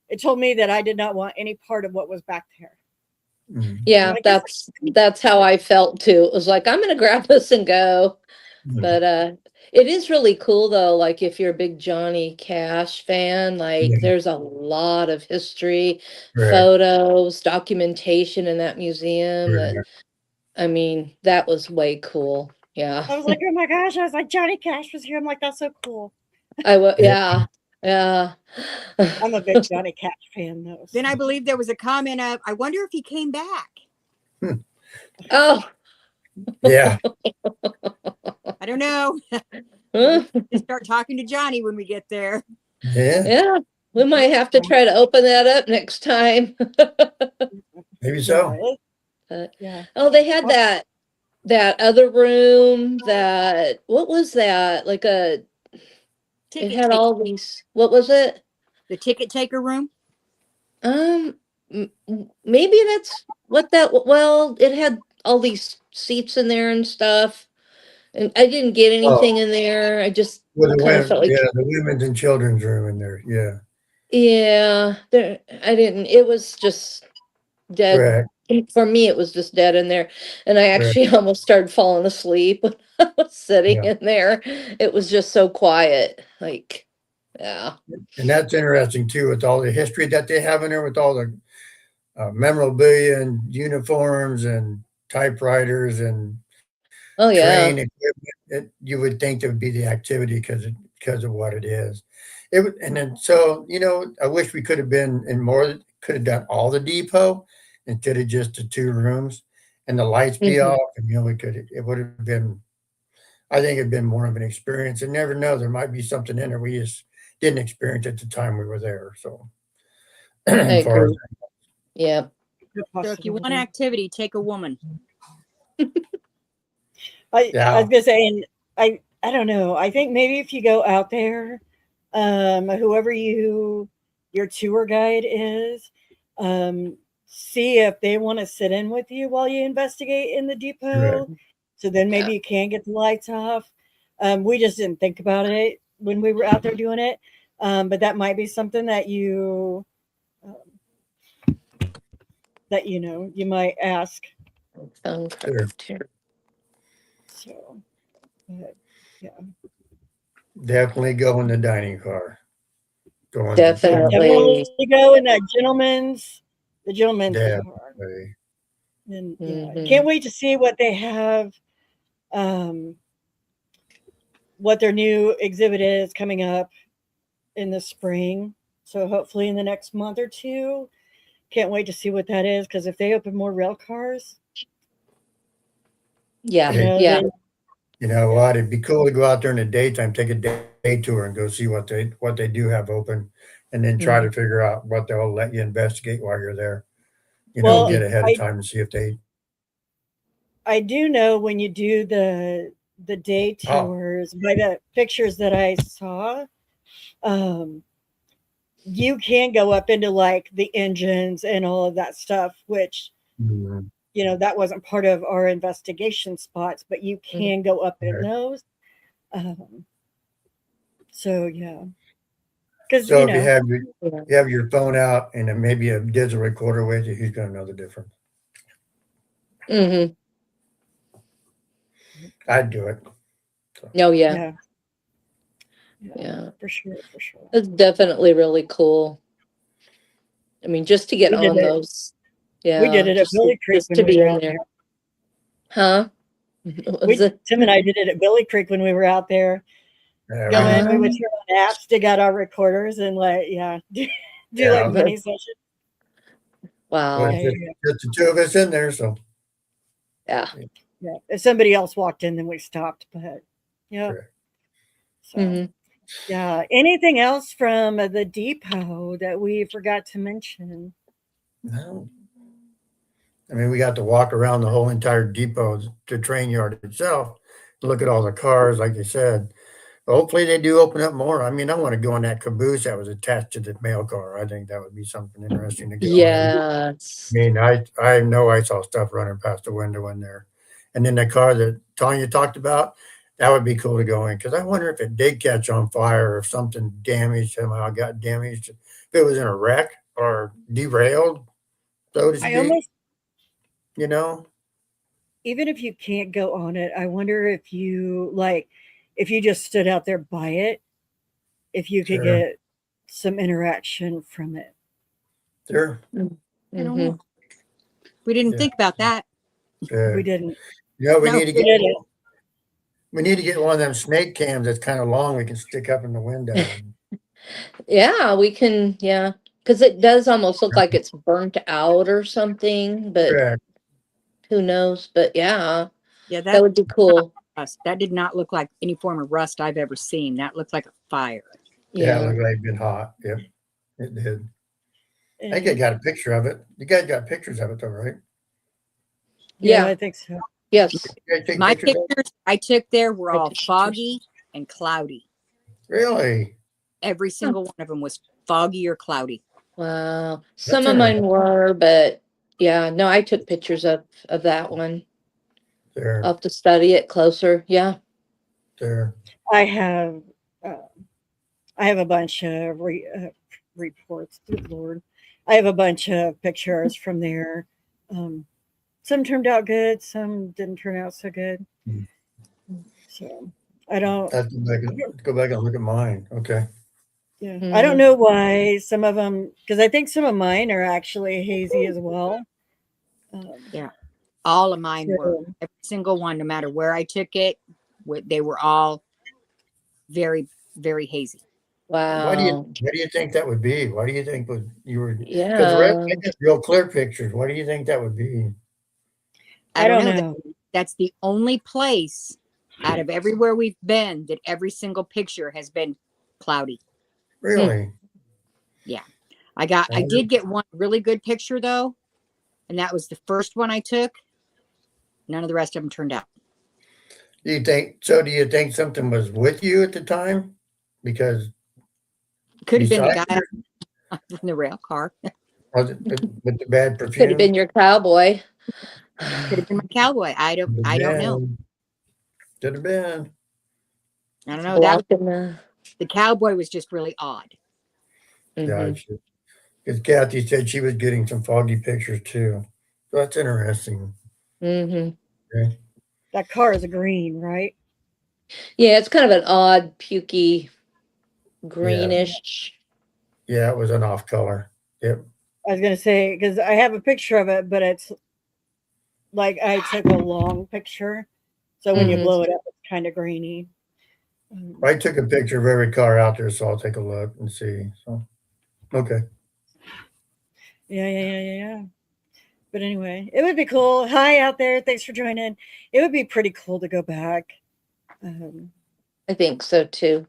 A: It told me that I did not want any part of what was back there.
D: Mhm.
B: Yeah,
A: I guess
B: that's how I felt too. It was like, I'm gonna grab this and go.
D: Mhm.
B: But it is really cool though, like if you're a big Johnny Cash fan, like
D: Yeah.
B: there's a lot of history,
D: Right.
B: photos, documentation in that museum that
D: Right.
B: I mean, that was way cool. Yeah.
A: I was like, oh my gosh! I was like, Johnny Cash was here. I'm like, that's so cool.
D: Yeah.
B: Yeah. Yeah.
A: I'm a big Johnny Cash fan, though.
C: Then I
A: So.
C: believe there was a comment of, I wonder if he came back.
B: Oh.
D: Yeah.
C: I don't know.
B: Huh?
C: Just start talking to Johnny when we get there.
D: Yeah.
B: Yeah. We might have to try to open that up next time.
D: Maybe so.
B: But,
A: Yeah.
B: oh, they had that other room that what was that? Like it
C: Ticket
B: had
C: taker,
B: all these, what was it?
C: the ticket taker room.
B: Um maybe that's what that well, it had all these seats in there and stuff. And I didn't get
D: Oh,
B: anything in there. I just
D: well,
B: kind of felt like
D: the women's and children's room in there. Yeah.
B: yeah, there I didn't it was just dead.
D: Right.
B: For me, it was just dead in there. And I
D: Right.
B: actually almost started falling asleep when I was sitting
D: Yeah.
B: in there. It was just so quiet. Like, yeah.
D: And that's interesting too, with all the history that they have in there, with all the memorabilia and uniforms and typewriters and
B: Oh, yeah.
D: train equipment. You would think there would be the activity because of what it is. And then so I wish we could have been in more. Could have done all the depot instead of just the two rooms, and the lights be
B: Mhm.
D: off. And we could. It would have been. I think it'd been more of an experience. And never know, there might be something in there we just didn't experience at the time we were there. So,
B: I
D: as far as
B: agree. Yeah.
C: So if you want activity, take a woman.
A: I
D: Yeah.
A: was gonna say, and I don't know. I think maybe if you go out there, whoever your tour guide is, see if they want to sit in with you while you investigate in the depot.
D: Right.
A: So then maybe you can get the lights off. We just didn't think about it when we were out there doing it. But that might be something that you might ask.
B: Stonecraft here.
A: So, but, yeah.
D: Definitely go in the dining car. Go in
B: Definitely.
A: Definitely go in the gentleman's
D: Yeah.
A: car.
D: the-
A: And
B: Mhm.
A: can't wait to see what they have, what their new exhibit is coming up in the spring. So hopefully in the next month or two. Can't wait to see what that is, because if they open more rail cars,
B: Yeah,
D: Hey.
B: yeah.
A: then
D: You know what? It'd be cool to go out there in the daytime, take a day tour, and go see what they do have open, and then try to figure out what they'll let you investigate while you're there. You know,
A: Well,
D: get ahead
A: I-
D: of time and see if they.
A: I do know when you do the day
D: Oh.
A: tours, by the pictures that I saw, you can go up into like the engines and all of that stuff, which
D: Mhm.
A: that wasn't part of our investigation spots, but you can go up in
D: Right.
A: those. So yeah, because
D: So if you have
B: Yeah.
D: you have your phone out and then maybe a digital recorder with you, who's going to know the difference?
B: Mm-hmm.
D: I'd do it.
B: Oh, yeah.
A: yeah,
B: Yeah.
A: for sure.
B: It's definitely really cool. I mean, just to get
A: We did
B: on
A: it.
B: those. Yeah.
A: We did it at Billy Creek
B: just
A: when
B: to
A: we
B: be
A: were
B: in
A: out
B: there.
A: there.
B: Huh? Was it?
A: Tim and I did it at Billy Creek when we were out there.
D: Yeah,
A: Go
D: right.
A: in, we would turn on apps, dig out our recorders, and do
D: Yeah.
A: like mini sessions.
B: Wow.
D: Well,
A: Yeah,
D: it's just the two of us in there, so
B: Yeah.
A: yeah. If somebody else walked in, then we stopped. But yeah.
D: Correct.
A: So
B: Mhm.
A: yeah. Anything else from the depot that we forgot to mention?
D: no. I mean, we got to walk around the whole entire depot, the train yard itself, look at all the cars, like you said. Hopefully, they do open up more. I mean, I want to go in that caboose that was attached to the mail car. I think that would be something interesting to go in.
B: Yes.
D: I mean, I know I saw stuff running past the window in there. And then the car that Tanya talked about, that would be cool to go in, because I wonder if it did catch on fire or if something damaged, somehow got damaged, if it was in a wreck or derailed, so to
A: I
D: speak,
A: almost,
D: you know?
A: even if you can't go on it, I wonder if if you just stood out there by it, if you could
D: Sure.
A: get some interaction from it.
D: Sure.
C: I don't
B: Mhm.
C: know. We didn't
D: Yeah.
C: think about that.
A: We didn't.
D: You know, we
C: No,
D: need to
A: we
D: get
A: didn't.
D: we need to get one of them snake cams that's kind of long we can stick up in the window.
B: Yeah, we can. Yeah. Because it does almost look like it's burnt out or something, but
D: Correct.
B: who knows? But yeah,
C: Yeah,
B: that would be cool.
C: that did not look like any form of rust I've ever seen. That looked like a fire.
D: Yeah, it
B: Yeah.
D: looked like it'd been hot. Yep, it did. I think I
A: And,
D: got a picture of it. You guys got pictures of it though, right?
A: yeah,
B: Yeah.
A: I think so.
B: Yes.
D: You guys take
C: My
D: pictures of it?
C: pictures I took there were
B: I
C: all
B: took pictures.
C: foggy and cloudy.
D: Really?
C: Every single one of them was foggy or cloudy.
B: Wow. Some
D: That's
B: of mine
D: interesting.
B: were, but yeah, no, I took pictures of that one.
D: There,
B: I'll have to study it closer. Yeah.
D: there.
A: I have a bunch of reports. Good Lord, I have a bunch of pictures from there. Some turned out good, some didn't turn out so good.
D: Hmm.
A: So I don't.
D: Let's go back and look at mine. Okay.
A: Yeah, I
B: Mhm.
A: don't know why some of them, because I think some of mine are actually hazy as well.
C: Yeah. All of mine were.
A: So,
C: Every single one, no matter where I took it, they were all very, very hazy.
D: Why do
B: Wow.
D: you think that would be? Why do you think you were? Because
B: Yeah.
D: I get real clear pictures. What do you think that would be?
A: I don't know.
C: That's the only place out of everywhere we've been that every single picture has been cloudy.
D: Really?
C: I did get one really good picture though, and that was the first one I took. None of the rest of them turned out.
D: Do you think something was with you at the time? Because
C: Could have been the
D: beside
C: guy in the rail car.
D: was it with the bad
B: Could have
D: perfume?
B: been your cowboy.
C: Could have been my cowboy. I don't know.
D: Could have been.
C: I don't know. That
B: Blocking the.
C: the cowboy was just really odd.
D: Yeah,
B: Mhm.
D: because Kathy said she was getting some foggy pictures too. So that's interesting.
B: Mhm.
D: Okay.
A: That car is a green, right?
B: Yeah, it's kind of an odd, pukey,
D: Yeah.
B: greenish.
D: Yeah, it was an off color. Yep.
A: I was gonna say because I have a picture of it, but it's like I took a long picture, so when you
B: Mhm.
A: blow it up, it's kind of grainy.
D: I took a picture of every car out there, so I'll take a look and see. So, okay.
A: Yeah. But anyway, it would be cool. Hi out there. Thanks for joining. It would be pretty cool to go back. Um,
B: I think so too.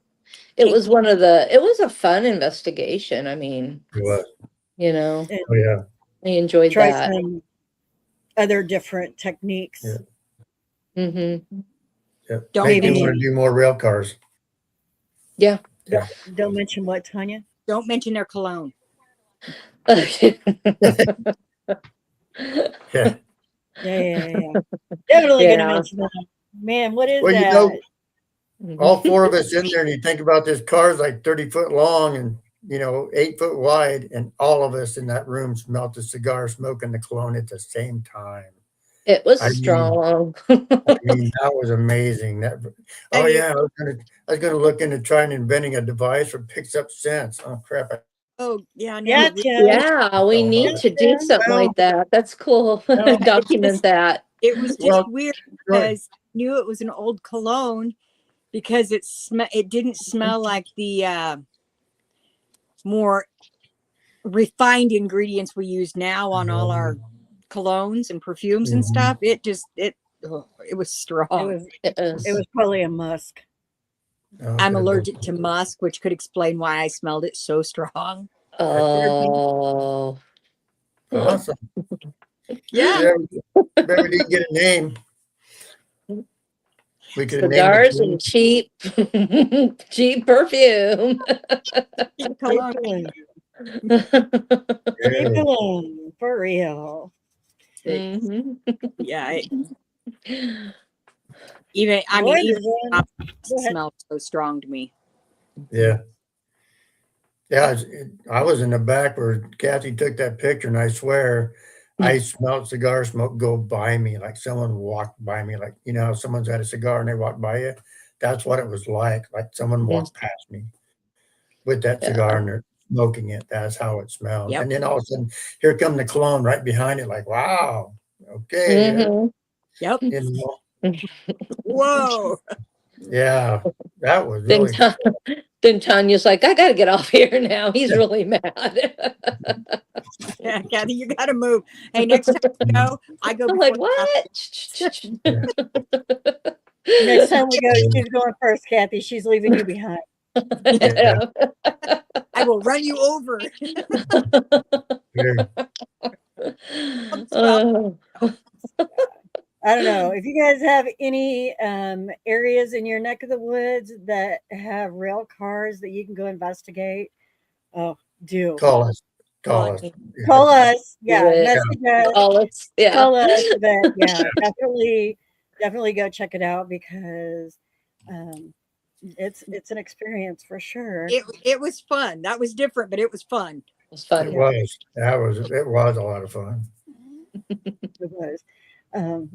B: It was it was a fun investigation. I mean,
D: It was.
A: and
D: Oh, yeah.
B: I enjoyed
A: try
B: that.
A: some other different techniques.
D: Yeah.
B: Mm-hmm.
D: Yep.
C: Don't
D: Maybe
A: mention-
D: want to do more rail cars.
B: Yeah.
A: Don't mention what, Tanya?
C: Don't mention their cologne.
D: Yeah.
A: Yeah. Definitely
B: Yeah.
A: gonna mention that. Man, what is
D: Well, you
A: that?
D: know,
B: Mhm.
D: all four of us in there, and you think about this car's like 30 foot long and 8 foot wide, and all of us in that room smelled the cigar smoke and the cologne at the same time.
B: It was
D: I mean-
B: strong.
D: I mean, that was amazing. Oh
C: And
D: yeah, I was gonna look into trying inventing a device that picks up scents. Oh crap!
C: Oh yeah, no.
A: Yeah,
C: we-
A: Tim.
B: Yeah, we need to do something
D: Well-
B: like that. That's cool.
D: Well,
B: Document that.
C: It was just
D: Well,
C: weird
D: Sure.
C: because I knew it was an old cologne because it didn't smell like the more refined ingredients we use now on all our colognes and perfumes and
D: Mhm.
C: stuff. It was strong.
A: It was probably a musk.
D: Oh,
C: I'm
D: good.
C: allergic to musk, which could explain why I smelled it so strong.
B: Oh.
D: Awesome.
C: Yeah.
D: Maybe we didn't get a name. We could have named
B: Cigars
D: it.
B: and cheap, cheap perfume.
C: Cologne.
D: Yeah.
A: Cologne, for real.
B: Mhm.
C: Yeah. Even
A: Boy,
C: even
A: there's one. Go ahead.
C: smells so strong to me.
D: Yeah. Yeah, I was in the back where Kathy took that picture, and I swear I smelled cigar smoke go by me, like someone walked by me, like how someone's had a cigar and they walk by you. That's what it was like someone walked past me with that
B: Yeah.
D: cigar and they're smoking it. That's how it smelled.
C: Yep.
D: And then all of a sudden, here come the cologne right behind it, like wow, okay,
B: Mhm.
C: Yep.
D: you know,
C: Whoa.
D: yeah, that was
B: Then,
D: really
B: then Tanya's like, I gotta get off here now. He's really mad.
C: Yeah, Kathy, you gotta move. Hey, next time you go, I go
B: I'm
C: before
B: like, what?
A: Next time we go, she's going first, Kathy. She's leaving you behind.
D: Yeah.
C: I will run you over.
D: weird.
B: Oh.
A: I don't know if you guys have any areas in your neck of the woods that have rail cars that you can go investigate. Oh, do
D: Call us. Call us.
A: call us. Yeah,
B: it.
A: message us.
B: All it's, yeah.
A: Call us. But yeah, definitely go check it out because it's an experience for sure.
C: It was fun. That was different, but it was fun.
B: It was fun.
D: It was. It was a lot of fun.
A: It was.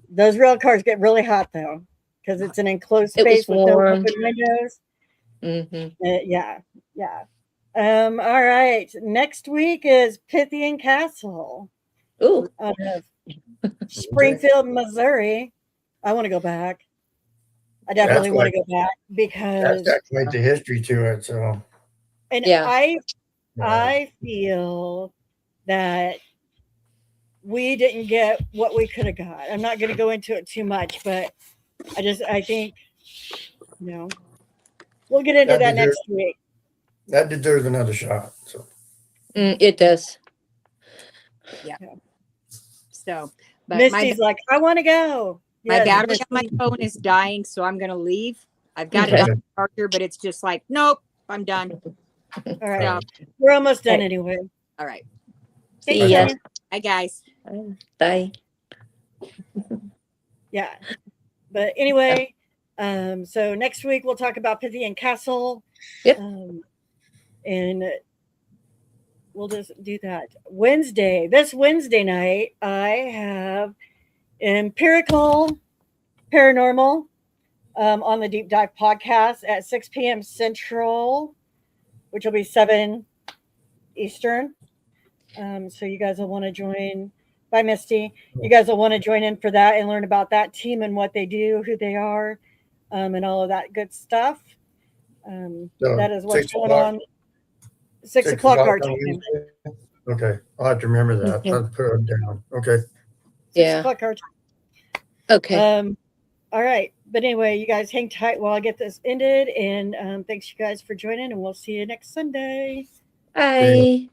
A: Those rail cars get really hot though because it's an enclosed
B: It was
A: space with no
B: warm.
A: open windows.
B: Mm-hmm.
A: Yeah. All right. Next week is Pythian Castle
B: Ooh.
A: out of Springfield, Missouri. I want to go back. I definitely want to go back
D: That's
A: because
D: got quite the history to it. So
A: and
B: Yeah.
A: I feel that we didn't get what we could have got. I'm not going to go into it too much, but I think we'll get into that next week.
D: that deserves another shot. So
B: It does.
C: So, but
A: Misty's like, I want to go.
C: my
A: Yes,
C: battery on my
A: Misty.
C: phone is dying, so I'm gonna leave. I've got it
B: Okay.
C: on the charger, but it's just like, nope, I'm done.
A: All right.
C: So,
A: We're almost done
B: Okay.
A: anyway.
C: all right.
B: See
A: Thanks,
B: ya.
A: Tanya.
C: Hi guys.
B: Bye.
A: Yeah. But anyway, So next week we'll talk about Pythian Castle.
B: Yep.
A: And we'll just do that. This Wednesday night, I have Empirical Paranormal on the Deep Dive podcast at 6 p.m. Central, which will be 7 Eastern. So you guys will want to join. By Misty. You guys will want to join in for that and learn about that team and what they do, who they are, and all of that good stuff.
D: So,
A: That is what's
D: 6
A: going
D: o'clock?
A: on. 6 o'clock our
D: on
A: time.
D: Wednesday? Okay, I'll have to remember that.
A: Okay.
D: I'll put it down. Okay.
A: 6
B: Yeah.
A: o'clock our time.
B: Okay.
A: All right. But anyway, you guys hang tight while I get this ended. And thanks you guys for joining, and we'll see you next Sunday.
B: Bye.